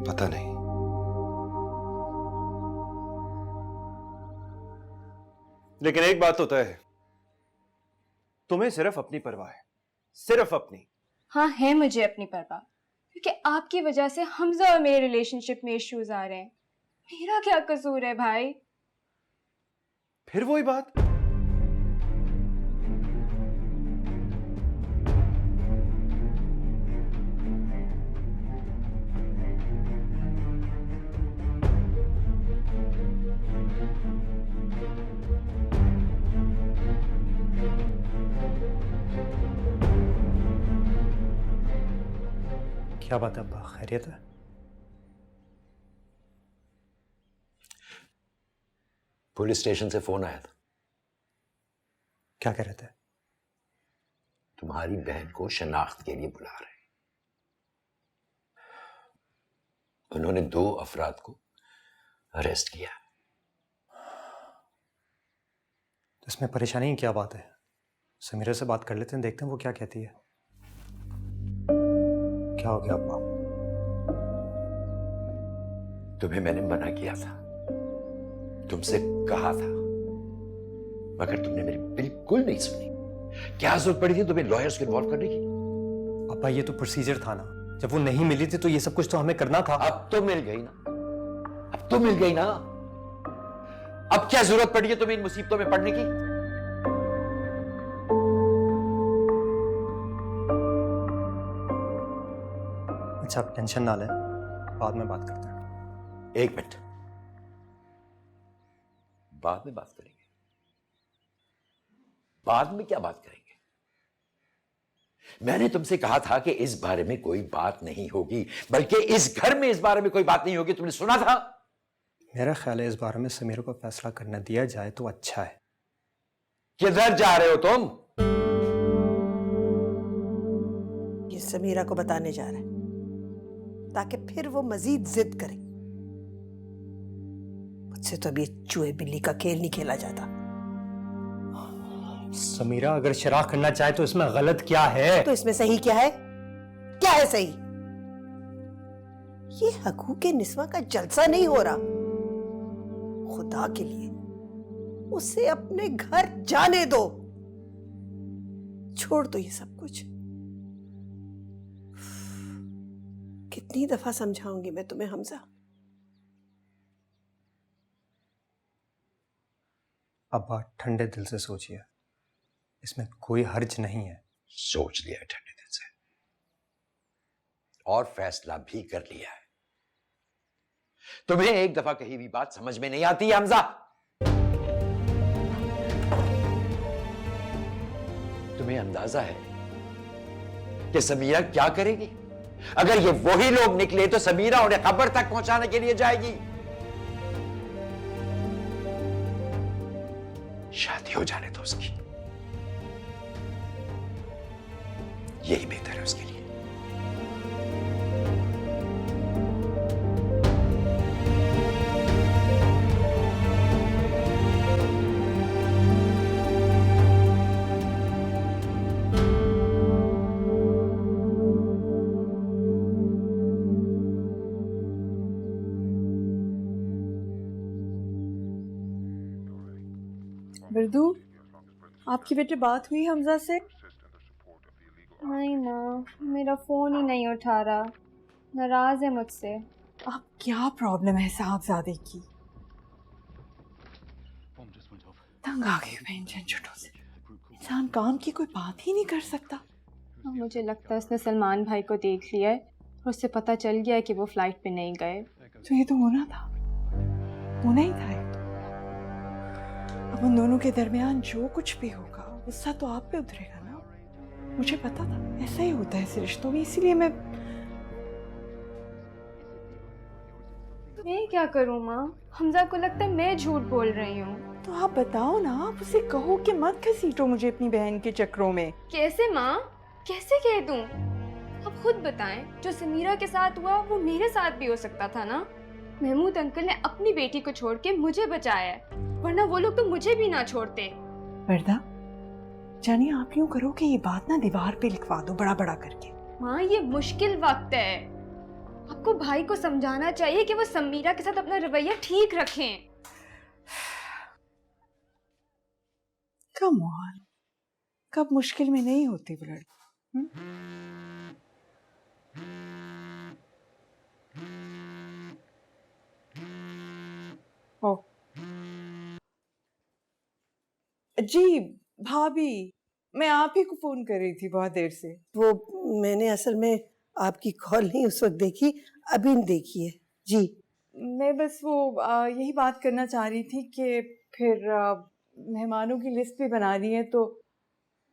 पता नहीं। लेकिन एक बात तो तय है, तुम्हें सिर्फ अपनी परवाह है, सिर्फ अपनी। हाँ है मुझे अपनी परवाह, क्योंकि आपकी वजह से हमजा और मेरे रिलेशनशिप में इश्यूज आ रहे हैं। मेरा क्या कसूर है भाई? फिर वही बात। क्या बात है अब्बा, खैरियत है? पुलिस स्टेशन से फोन आया था। क्या कह रहे थे? तुम्हारी बहन को शनाख्त के लिए बुला रहे हैं। उन्होंने 2 अफराद को अरेस्ट किया। तो इसमें परेशानी की क्या बात है? समीरा से बात कर लेते हैं, देखते हैं वो क्या कहती है। क्या हो गया अब्बा? तुम्हें मैंने मना किया था, तुमसे कहा था, मगर तुमने मेरी बिल्कुल नहीं सुनी। क्या जरूरत पड़ी थी तुम्हें लॉयर्स को इन्वॉल्व करने की? अब्बा ये तो प्रोसीजर था ना, जब वो नहीं मिली थी तो ये सब कुछ तो हमें करना था। अब तो मिल गई ना, अब तो मिल गई ना। अब क्या जरूरत पड़ी है तुम्हें इन मुसीबतों में पड़ने की? अच्छा आप टेंशन ना लें, बाद में बात करते हैं। 1 मिनट, बाद में बात करेंगे। बाद में क्या बात करेंगे? मैंने तुमसे कहा था कि इस बारे में कोई बात नहीं होगी, बल्कि इस घर में इस बारे में कोई बात नहीं होगी। तुमने सुना था? मेरा ख्याल है इस बारे में समीरा को फैसला करने दिया जाए तो अच्छा है। किधर जा रहे हो तुम? ये समीरा को बताने जा रहा है ताकि फिर वो मजीद जिद करे। मुझसे तो अभी चूहे बिल्ली का खेल नहीं खेला जाता। समीरा अगर शराब करना चाहे तो इसमें गलत क्या है? तो इसमें सही क्या है? क्या है सही? ये हकूक़े निस्वा का जलसा नहीं हो रहा। खुदा के लिए उसे अपने घर जाने दो, छोड़ दो ये सब कुछ। कितनी दफा समझाऊंगी मैं तुम्हें हमजा? अब्बा ठंडे दिल से सोचिए, इसमें कोई हर्ज नहीं है। सोच लिया है ठंडे दिल से, और फैसला भी कर लिया है। तुम्हें एक दफा कही भी बात समझ में नहीं आती है हमजा? तुम्हें अंदाजा है कि समीरा क्या करेगी? अगर ये वही लोग निकले तो समीरा उन्हें खबर तक पहुंचाने के लिए जाएगी। शादी हो जाने दो उसकी, यही बेहतर है उसके लिए। बिरदू, आपकी बेटे बात हुई हमजा से? नहीं ना, मेरा फोन ही नहीं उठा रहा, नाराज है मुझसे। अब क्या प्रॉब्लम है साहबजादे की? तंग आ गई मैं इन झंझटों से। इंसान काम की कोई बात ही नहीं कर सकता। मुझे लगता है उसने सलमान भाई को देख लिया है और उससे पता चल गया है कि वो फ्लाइट पे नहीं गए। तो ये तो होना था। होना ही था ये तो। अब उन दोनों के दरमियान जो कुछ भी होगा गुस्सा तो आप पे उतरेगा ना। मुझे पता था ऐसा ही होता है इस रिश्तों में, इसीलिए मैं क्या करूँ माँ? हमजा को लगता है मैं झूठ बोल रही हूँ। तो आप बताओ ना, आप उसे कहो कि मत घसीटो मुझे अपनी बहन के चक्रों में। कैसे माँ, कैसे कह दूँ? आप खुद बताएं, जो समीरा के साथ हुआ वो मेरे साथ भी हो सकता था ना। महमूद अंकल ने अपनी बेटी को छोड़ के मुझे बचाया है, वरना वो लोग तो मुझे भी ना छोड़ते। वर्दा, जानिए आप यूं करो कि ये बात ना दीवार पे लिखवा दो बड़ा बड़ा करके। माँ ये मुश्किल वक्त है, आपको भाई को समझाना चाहिए कि वो समीरा के साथ अपना रवैया ठीक रखें। कम ऑन, कब मुश्किल में नहीं होती वो लड़की। ओ जी भाभी, मैं आप ही को फोन कर रही थी बहुत देर से। वो मैंने असल में आपकी कॉल नहीं उस वक्त देखी, अभी देखी है जी। मैं बस वो यही बात करना चाह रही थी कि फिर मेहमानों की लिस्ट भी बनानी है, तो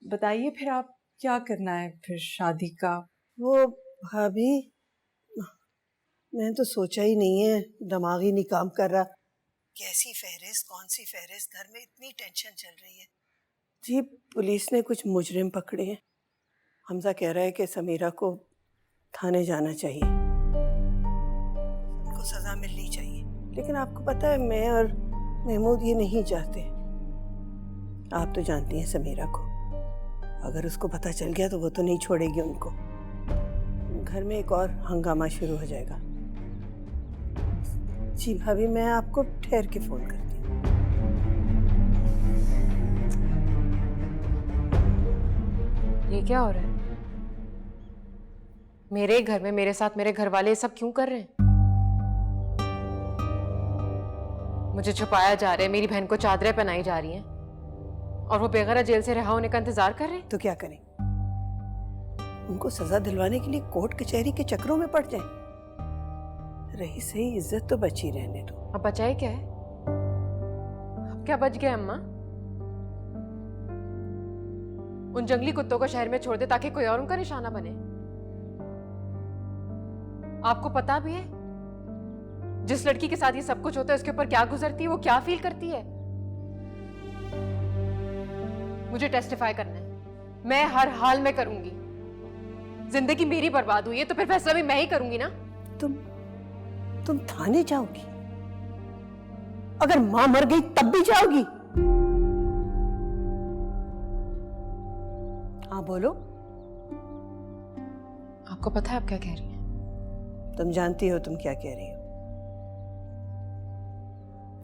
बताइए फिर आप क्या करना है फिर शादी का। वो भाभी, मैंने तो सोचा ही नहीं है, दिमाग ही नहीं काम कर रहा। कैसी फहरिस्त, कौन सी फहरिस्त, घर में इतनी टेंशन चल रही है जी। पुलिस ने कुछ मुजरिम पकड़े हैं। हमजा कह रहा है कि समीरा को थाने जाना चाहिए, उनको सजा मिलनी चाहिए। लेकिन आपको पता है मैं और महमूद ये नहीं चाहते। आप तो जानती हैं समीरा को, अगर उसको पता चल गया तो वो तो नहीं छोड़ेगी उनको। घर में एक और हंगामा शुरू हो जाएगा। जी भाभी, मैं आपको ठहर के फोन करती हूँ। ये क्या हो रहा है? मेरे घर में मेरे साथ मेरे घर वाले ये सब क्यों कर रहे हैं? मुझे छुपाया जा रहा है, मेरी बहन को चादरें पहनाई जा रही हैं और वो बेगैर जेल से रिहा होने का इंतजार कर रहे हैं। तो क्या करें? उनको सजा दिलवाने के लिए कोर्ट कचहरी के चक्रों में पड़ जाएं। रही सही इज्जत तो बची रहने दो। अब बचाए क्या है? अब क्या बच गया अम्मा? उन जंगली कुत्तों को शहर में छोड़ दे ताकि कोई और उनका निशाना बने। आपको पता भी है जिस लड़की के साथ ये सब कुछ होता है उसके ऊपर क्या गुजरती है, वो क्या फील करती है? मुझे टेस्टिफाई करना है, मैं हर हाल में करूंगी। जिंदगी मेरी बर्बाद हुई है तो फिर फैसला भी मैं ही करूंगी ना। तुम थाने जाओगी? अगर मां मर गई तब भी जाओगी? हाँ बोलो। आपको पता है आप क्या कह रही हैं? तुम जानती हो तुम क्या कह रही हो।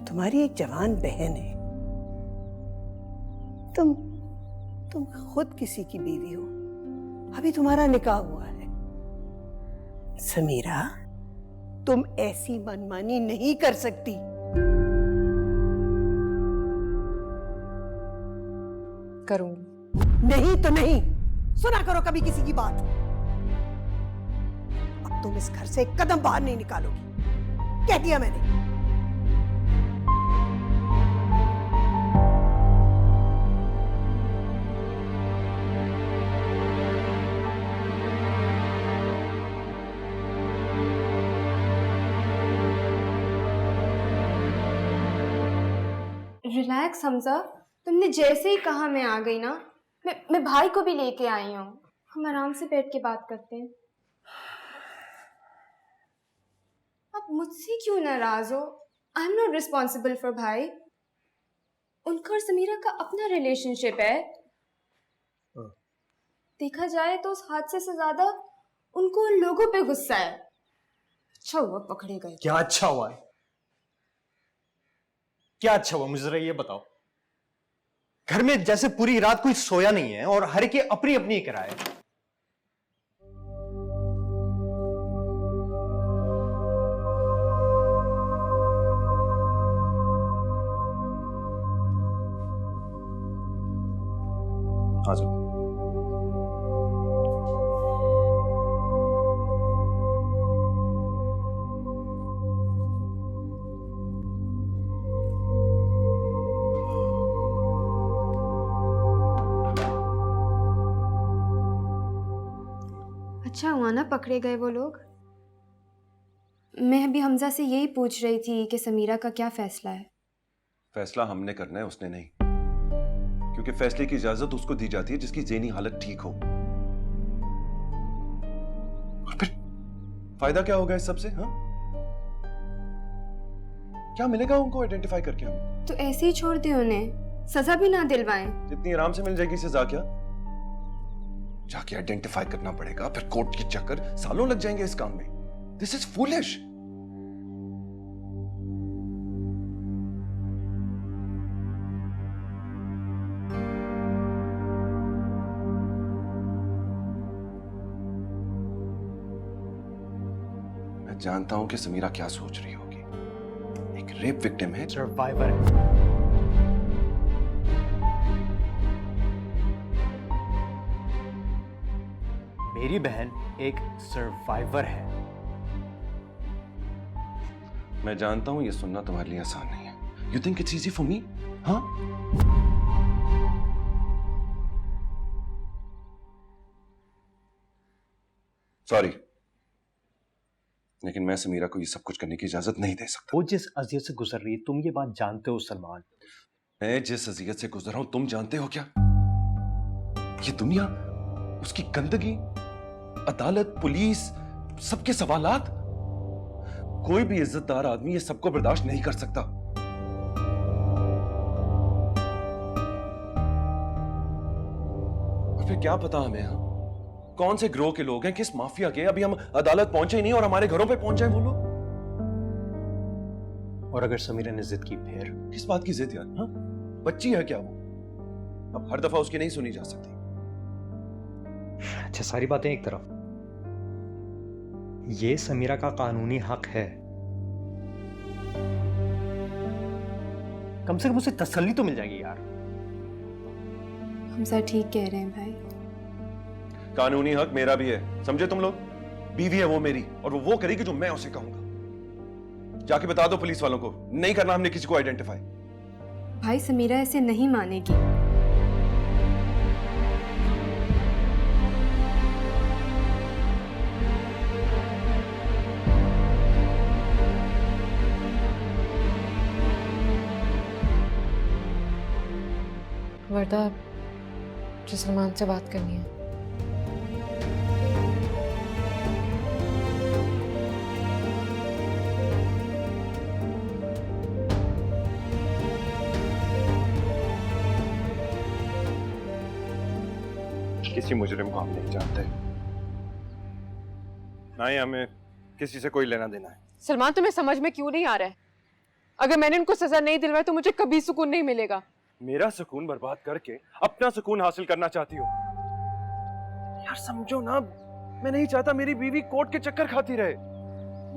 तुम्हारी एक जवान बहन है, तुम खुद किसी की बीवी हो, अभी तुम्हारा निकाह हुआ है। समीरा, तुम ऐसी मनमानी नहीं कर सकती। करूंगी। नहीं तो नहीं, सुना करो कभी किसी की बात। अब तुम इस घर से एक कदम बाहर नहीं निकालोगी, कह दिया मैंने। रिलैक्स हमजा, तुमने जैसे ही कहा मैं आ गई ना। मैं भाई को भी लेके आई हूँ, हम आराम से बैठ के बात करते हैं। आप मुझसे क्यों नाराज हो? I am not responsible for भाई। उनका और समीरा का अपना रिलेशनशिप है। देखा जाए तो उस हादसे से ज्यादा उनको उन लोगों पे गुस्सा है। अच्छा हुआ पकड़े गए। क्या अच्छा हुआ है? क्या अच्छा हुआ मुझे जरा ये बताओ। घर में जैसे पूरी रात कोई सोया नहीं है और हर की अपनी अपनी किराए। आ जाओ। अच्छा हुआ ना पकड़े गए वो लोग। मैं अभी हमजा से यही पूछ रही थी कि समीरा का क्या फैसला है। फैसला हमने करना है, उसने नहीं, क्योंकि फैसले की इजाजत उसको दी जाती है जिसकी ज़हनी हालत ठीक हो। और फिर फायदा क्या होगा इस सब से? हाँ, क्या मिलेगा उनको आइडेंटिफाई करके हमें? तो ऐसे ही छोड़ दे उन्हें, सजा भी ना दिलवाएं। जितनी आराम से मिल जाएगी सजा, क्या जाके आइडेंटिफाई करना पड़ेगा, फिर कोर्ट के चक्कर, सालों लग जाएंगे इस काम में। This is foolish. मैं जानता हूं कि समीरा क्या सोच रही होगी। एक रेप विक्टिम है, सर्वाइवर है। मेरी बहन एक सर्वाइवर है। मैं जानता हूं ये सुनना तुम्हारे लिए आसान नहीं है। You think it's easy for me? हाँ, सॉरी, लेकिन मैं समीरा को ये सब कुछ करने की इजाजत नहीं दे सकता। वो जिस अजियत से गुजर रही है तुम ये बात जानते हो सलमान। मैं जिस अजियत से गुजर रहा हूं तुम जानते हो क्या? ये दुनिया, उसकी गंदगी, अदालत, पुलिस, सबके सवालात, कोई भी इज्जतदार आदमी ये सबको बर्दाश्त नहीं कर सकता। और फिर क्या पता हमें, हाँ, कौन से ग्रोह के लोग हैं, किस माफिया के। अभी हम अदालत पहुंचे ही नहीं और हमारे घरों पे पहुंच जाए वो लोग। और अगर समीरा ने जिद की फिर? किस बात की जिद यार? हाँ, बच्ची है क्या वो? अब हर दफा उसकी नहीं सुनी जा सकती। अच्छा, सारी बातें एक तरफ, ये समीरा का कानूनी हक है। कम से कम उसे तसल्ली तो मिल जाएगी यार। हमजा ठीक कह रहे हैं भाई। कानूनी हक मेरा भी है, समझे तुम लोग? बीवी है वो मेरी, और वो करेगी जो मैं उसे कहूंगा। जाके बता दो पुलिस वालों को, नहीं करना हमने किसी को आइडेंटिफाई। भाई समीरा ऐसे नहीं मानेगी। वर्दा, मुझे सलमान से बात करनी है। किसी मुजरिम को हम नहीं जानते, ना ही हमें किसी से कोई लेना देना है। सलमान, तुम्हें समझ में क्यों नहीं आ रहा है? अगर मैंने उनको सजा नहीं दिलवाई तो मुझे कभी सुकून नहीं मिलेगा। मेरा सुकून बर्बाद करके अपना सुकून हासिल करना चाहती हो? यार समझो ना, मैं नहीं चाहता मेरी बीवी कोर्ट के चक्कर खाती रहे।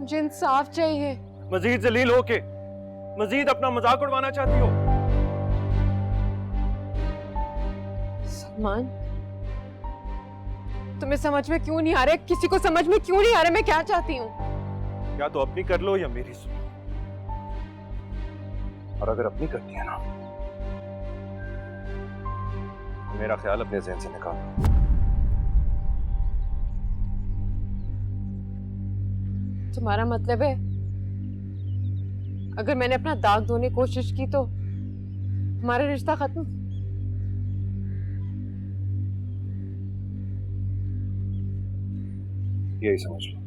मुझे इंसाफ चाहिए। मजीद जलील होके मजीद अपना मजाक उड़वाना चाहती हो? सलमान, तुम्हें समझ में क्यों नहीं आ रहा है? किसी को समझ में क्यों नहीं आ रहा मैं क्या चाहती हूँ? या तो अपनी कर लो या मेरी सुनो। और अगर अपनी करती है ना, तो मेरा ख्याल अपने ज़हन से निकालो। तुम्हारा मतलब है अगर मैंने अपना दाग धोने की कोशिश की तो हमारा रिश्ता खत्म? यही समझ लो।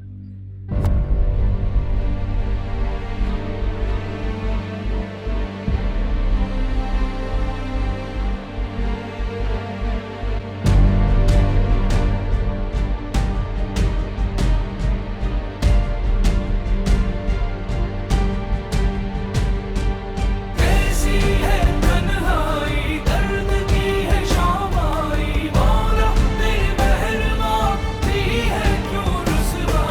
है क्यों रुसवा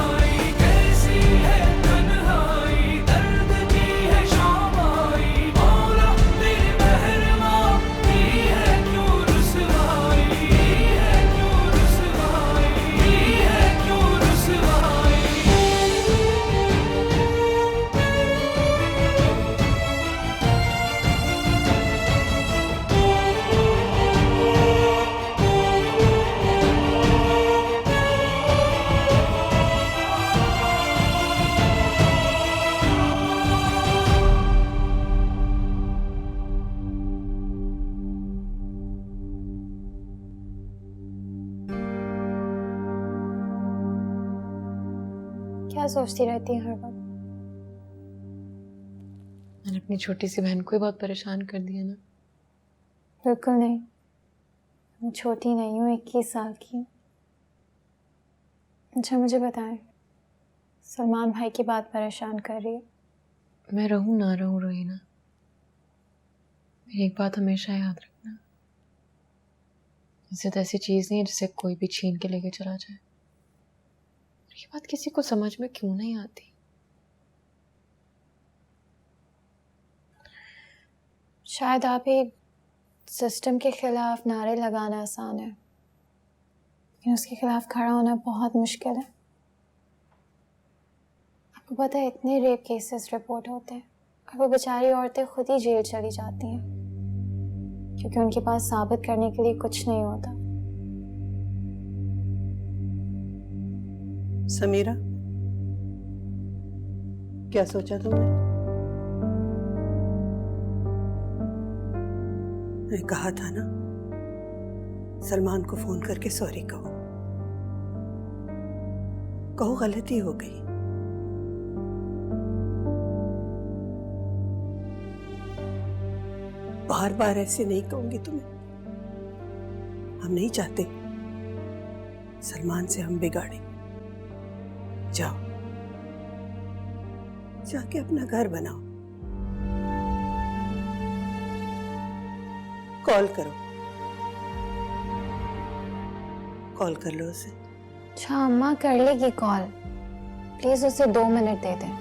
क्या सोचती रहती है हर वक्त? मैंने अपनी छोटी सी बहन को ही बहुत परेशान कर दिया ना। बिल्कुल नहीं, मैं छोटी नहीं हूँ, 21 साल की हूँ। अच्छा मुझे बताएं, सलमान भाई की बात परेशान कर रही है? मैं रहूं ना रहूं रोहीना, मेरी एक बात हमेशा याद रखना, इज्जत ऐसी चीज नहीं है जिसे कोई भी छीन के लेके चला जाए। ये बात किसी को समझ में क्यों नहीं आती? शायद आप ही सिस्टम के खिलाफ नारे लगाना आसान है, लेकिन उसके खिलाफ खड़ा होना बहुत मुश्किल है। आपको पता है इतने रेप केसेस रिपोर्ट होते हैं और वो बेचारी औरतें खुद ही जेल चली जाती हैं क्योंकि उनके पास साबित करने के लिए कुछ नहीं होता। समीरा, क्या सोचा तुमने? मैंने कहा था ना, सलमान को फोन करके सॉरी कहो। कहो गलती हो गई। बार बार ऐसे नहीं कहूंगी तुम्हें। हम नहीं चाहते सलमान से हम बिगाड़े। जाओ, जाके अपना घर बनाओ। कॉल करो, कॉल कर लो उसे। अच्छा अम्मा कर लेगी कॉल, प्लीज उसे 2 मिनट दे दें।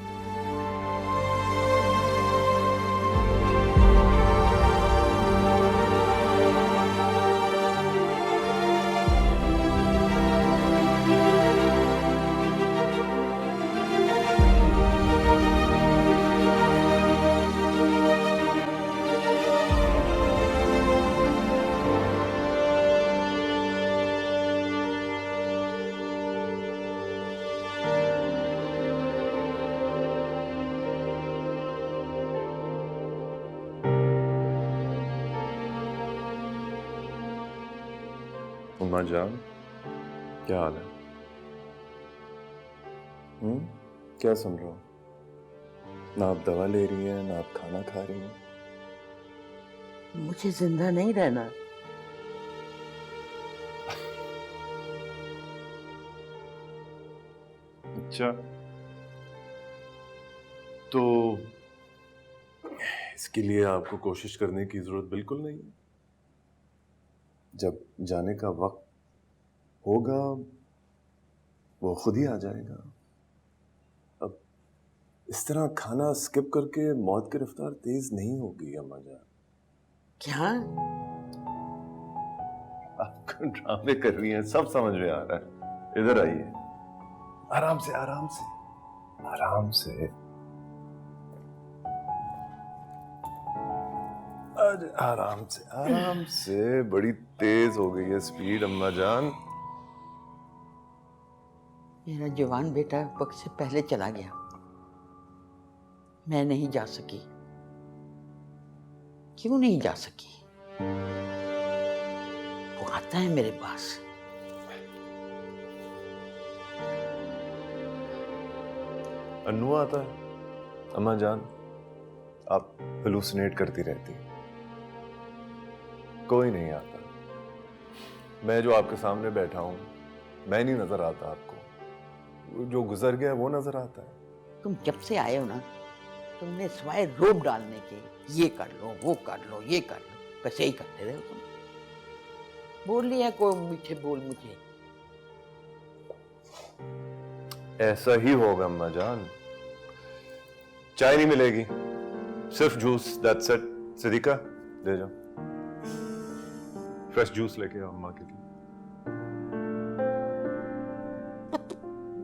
उम्मा जान, क्या हाल है? क्या सुन रहे हो? ना आप दवा ले रही हैं, ना आप खाना खा रही हैं। मुझे जिंदा नहीं रहना। अच्छा, तो इसके लिए आपको कोशिश करने की जरूरत बिल्कुल नहीं है। जब जाने का वक्त होगा वो खुद ही आ जाएगा। अब इस तरह खाना स्किप करके मौत की रफ्तार तेज नहीं होगी अम्मा जान। क्या? आप ड्रामे कर रही हैं, सब समझ में आ रहा है। इधर आइए, आराम से आराम से आराम से। आराम से। बड़ी तेज हो गई है स्पीड अम्मा जान। मेरा जवान बेटा वक्त से पहले चला गया, मैं नहीं जा सकी। क्यों नहीं जा सकी? वो आता है मेरे पास। अन्नू आता है अम्मा जान। आप हेलुसिनेट करती रहती हैं। कोई नहीं आता। मैं जो आपके सामने बैठा हूं, मैं नहीं नजर आता आपको। जो गुजर गया वो नजर आता है। तुम जब से आए हो ना, तुमने सिवाय रोब डालने के ये कर लो, वो कर लो, ये कर लो, बस यही करते रहे हो तुम। बोल लिया कोई मीठे बोल मुझे। ऐसा ही होगा अम्मा जान। चाय नहीं मिलेगी, सिर्फ जूस, दैट्स इट। सिद्दीका ले जाओ, फ्रेश जूस लेके आओ अम्मा के लिए।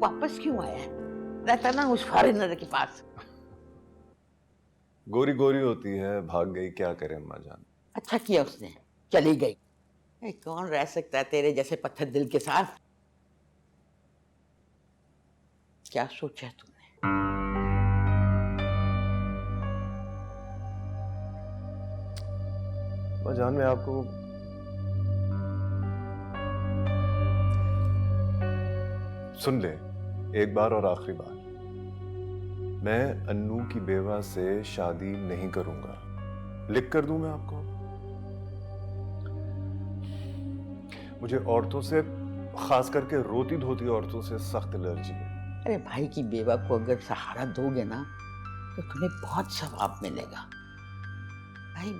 वापस क्यों आया है? रहता ना उस फॉरेनर के पास। गोरी गोरी होती है, भाग गई, क्या करे अम्मा जान। अच्छा किया उसने, चली गई। कौन रह सकता है तेरे जैसे पत्थर दिल के साथ? क्या सोचा तुमने? अम्मा जान, मैं आपको सुन ले, एक बार और आखिरी बार, मैं अन्नू की बेवा से शादी नहीं करूंगा। लिख कर दूं मैं आपको? मुझे औरतों से, खास करके रोती धोती औरतों से सख्त एलर्जी है। अरे भाई की बेवा को अगर सहारा दोगे ना तो तुम्हें बहुत सवाब मिलेगा। भाई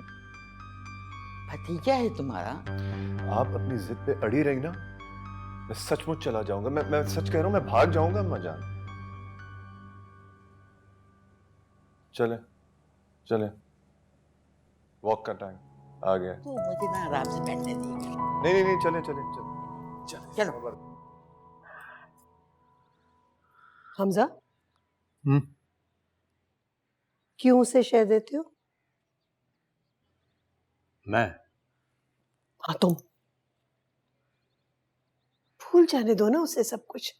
भतीजा है तुम्हारा। आप अपनी जिद पे अड़ी रही ना, मैं सचमुच चला जाऊंगा। मैं सच कह रहा हूं, मैं भाग जाऊंगा अम्मा जान। चले चले, वॉक का टाइम आ गया। तो मुझे ना आराम से बैठने देगी। नहीं नहीं, चले चले चले चलो। हमजा, क्यों उसे शह देते हो? मैं? हाँ तुम। भूल जाने दो ना उसे सब कुछ।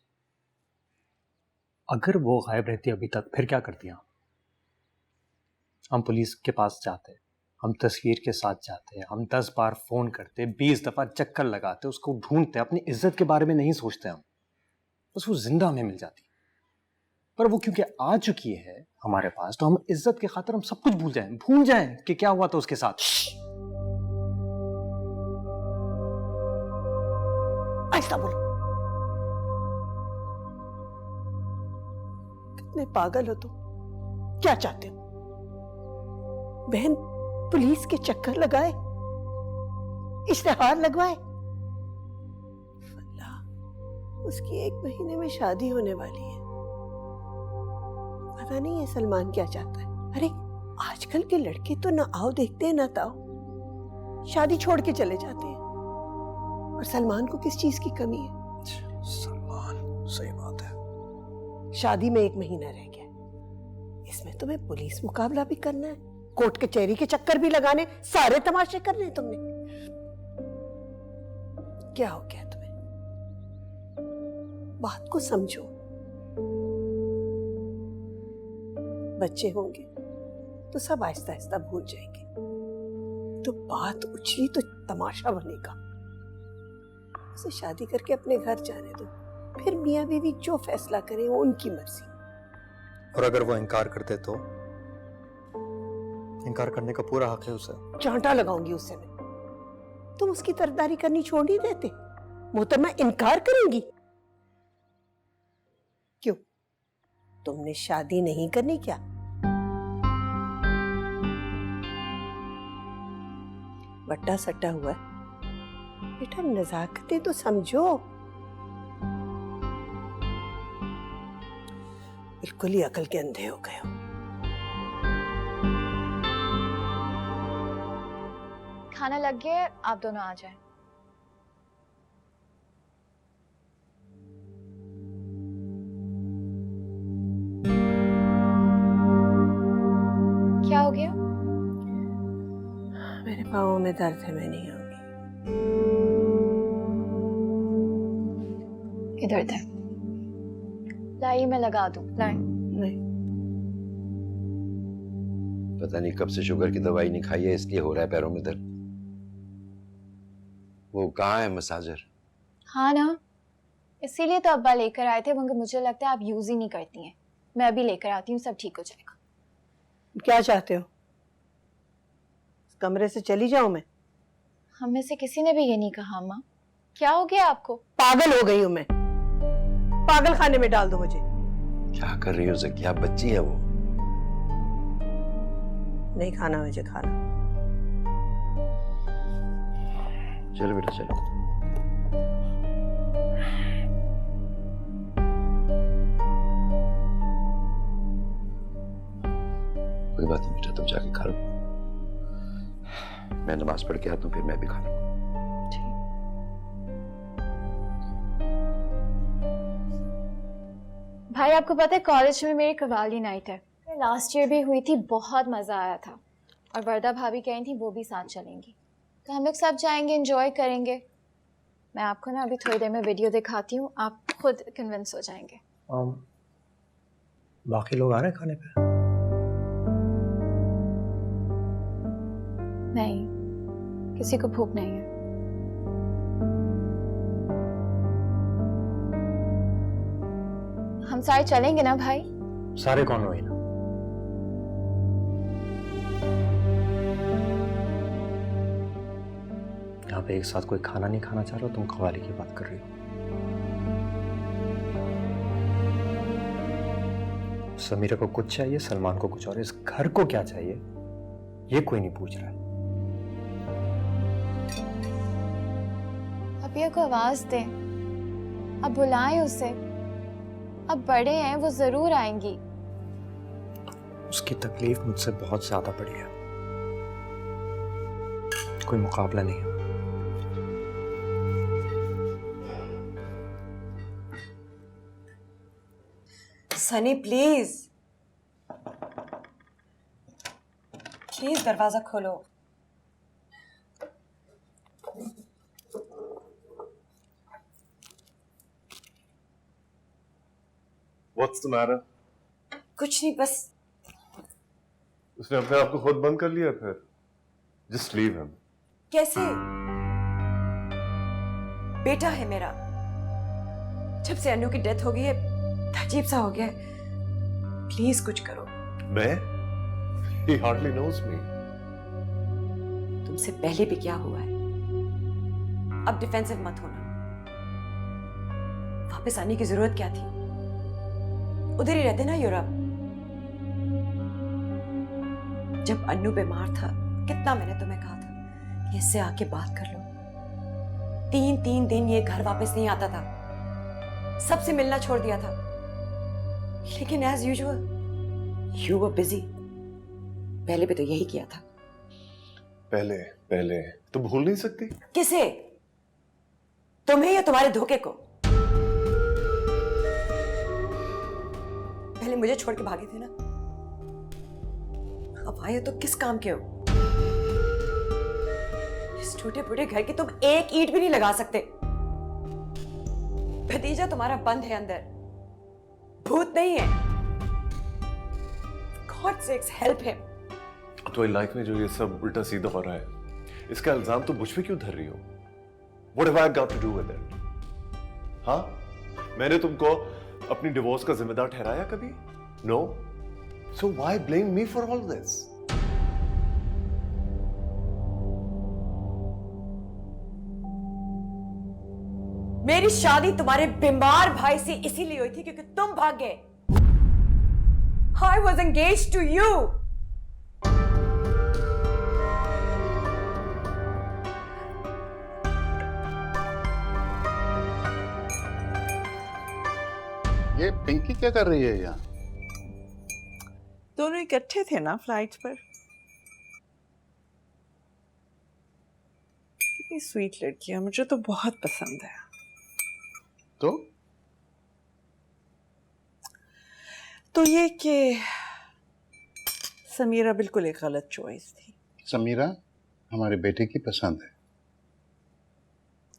अगर वो गायब रहती अभी तक, फिर क्या करती हम? हम पुलिस के पास जाते, हम तस्वीर के साथ जाते, हम 10 बार फोन करते, 20 दफा चक्कर लगाते, उसको ढूंढते, अपनी इज्जत के बारे में नहीं सोचते हम। बस वो जिंदा हमें मिल जाती। पर वो क्योंकि आ चुकी है हमारे पास, तो हम इज्जत के खातिर हम सब कुछ भूल जाएं कि क्या हुआ था उसके साथ। ऐसा बोलो। कितने पागल हो तुम। क्या चाहते हो? बहन पुलिस के चक्कर लगाए, इश्तेहार लगवाए। अल्लाह, उसकी 1 महीने में शादी होने वाली है। पता नहीं है सलमान क्या चाहता है। अरे आजकल के लड़के तो ना आओ देखते हैं ना ताओ, शादी छोड़ के चले जाते हैं। और सलमान को किस चीज की कमी है? सलमान, सही बात है। शादी में 1 महीना रह गया, इसमें तुम्हें पुलिस मुकाबला भी करना है, कोर्ट कचहरी के चक्कर भी लगाने, सारे तमाशे करने हैं तुमने। क्या हो गया तुम्हें? बात को समझो। बच्चे होंगे तो सब आहिस्ता आहिस्ता भूल जाएंगे। तो बात उछली तो तमाशा बनेगा। उसे शादी करके अपने घर जाने दो, फिर मियाँ बीवी जो फैसला करें वो उनकी मर्जी। और अगर वो इनकार करते तो? इनकार करने का पूरा हक है उसे। चांटा लगाऊंगी उससे मैं। तुम उसकी तरफदारी करनी छोड़ नहीं देते। मोहतरमा इनकार करेंगी? क्यों, तुमने शादी नहीं करनी क्या? बट्टा सट्टा हुआ है बेटा, नजाकतें तो समझो। बिल्कुल ही अकल के अंधे हो गए हो। खाना लग गया है, आप दोनों आ जाएं। क्या हो गया? मेरे पाँवों में दर्द है, मैं नहीं आऊंगी। इधर थे, लाइए मैं लगा दूं। लाए। नहीं, पता नहीं कब से शुगर की दवाई नहीं खाई है, इसलिए हो रहा है पैरों में दर्द। वो कहाँ है मसाजर? हाँ ना, इसीलिए तो अब्बा लेकर आए थे, मगर मुझे लगता है आप यूज ही नहीं करती हैं। मैं अभी लेकर आती हूँ, सब ठीक हो जाएगा। क्या चाहते हो? इस कमरे से चली जाऊं मैं? हम में से किसी ने भी ये नहीं कहा। माँ, क्या हो गया आपको? पागल हो गई हूं मैं। पागल खाने में डाल दो मुझे। क्या कर रही हो ज़किया? बच्ची है वो। नहीं खाना मुझे, खाना। चलो बेटा चलो। कोई बात नहीं बेटा, तुम जाके खा लो। मैं नमाज पढ़ के आता हूँ, फिर मैं भी खा लूंगा। भाई आपको पता है कॉलेज में मेरी कवाली नाइट है, लास्ट ईयर भी हुई थी, बहुत मजा आया था। और वर्दा भाभी कह रही थी वो भी साथ चलेंगी, तो हम लोग सब जाएंगे, एंजॉय करेंगे। मैं आपको ना अभी थोड़ी देर में वीडियो दिखाती हूँ, आप खुद कन्विंस हो जाएंगे। बाकी लोग आ रहे हैं खाने पे? नहीं, किसी को भूख नहीं है। हम सारे चलेंगे ना भाई? सारे कौन हुए ना? आप एक साथ कोई खाना नहीं खाना चाह रहे हो, तुम कवाली की बात कर रही हो। समीरा को कुछ चाहिए, सलमान को कुछ और, इस घर को क्या चाहिए ये कोई नहीं पूछ रहा है। अब ये को आवाज दें, अब बुलाएं उसे, अब बड़े हैं वो जरूर आएंगी। उसकी तकलीफ मुझसे बहुत ज्यादा बड़ी है, कोई मुकाबला नहीं है। सनी प्लीज प्लीज दरवाजा खोलो। What's the matter? कुछ नहीं, बस उसने अपने आप को खुद बंद कर लिया फिर? Just leave him. कैसे? बेटा है मेरा, जब से अनु की डेथ हो गई है अजीब सा हो गया है। प्लीज कुछ करो। मैं? He hardly knows me. तुमसे पहले भी क्या हुआ है, अब डिफेंसिव मत होना। वापस आने की जरूरत क्या थी, उधर ही रहते ना यूरोप। जब अन्नू बीमार था कितना मैंने तुम्हें कहा था कि इससे आके बात कर लो। 3 दिन ये घर वापस नहीं आता था, सबसे मिलना छोड़ दिया था। लेकिन as usual you were busy. पहले भी तो यही किया था। पहले तो भूल नहीं सकती? किसे? तुम्हें या तुम्हारे धोखे को? पहले मुझे छोड़ के भागे थे ना, अब आए तो किस काम के हो? इस छोटे बूढ़े घर की तुम एक ईंट भी नहीं लगा सकते। भतीजा तुम्हारा बंद है अंदर, भूत नहीं है। God sakes, help him. तुम्हारी लाइफ में जो ये सब उल्टा सीधा हो रहा है, इसका इल्जाम तुम मुझ पे क्यों धर रही हो? What have I got to do with it? हाँ, मैंने तुमको अपनी डिवोर्स का जिम्मेदार ठहराया कभी? No. So why blame me for all this? मेरी शादी तुम्हारे बीमार भाई से इसीलिए हुई थी क्योंकि तुम भाग गए। I was engaged to you. ये पिंकी क्या कर रही है यहाँ? दोनों इकट्ठे थे ना फ्लाइट पर। कितनी स्वीट लड़की है, मुझे तो बहुत पसंद है। तो ये कि समीरा बिल्कुल एक गलत चॉइस थी। समीरा हमारे बेटे की पसंद है।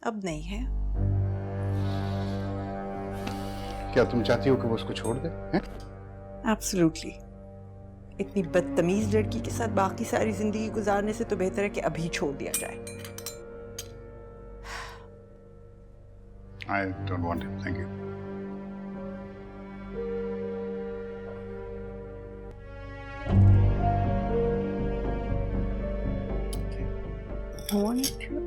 अब नहीं है। क्या तुम चाहती हो कि वो उसको छोड़ दे? एब्सोल्युटली। इतनी बदतमीज लड़की के साथ बाकी सारी जिंदगी गुजारने से तो बेहतर है कि अभी छोड़ दिया जाए। I don't want it. Thank you. I want to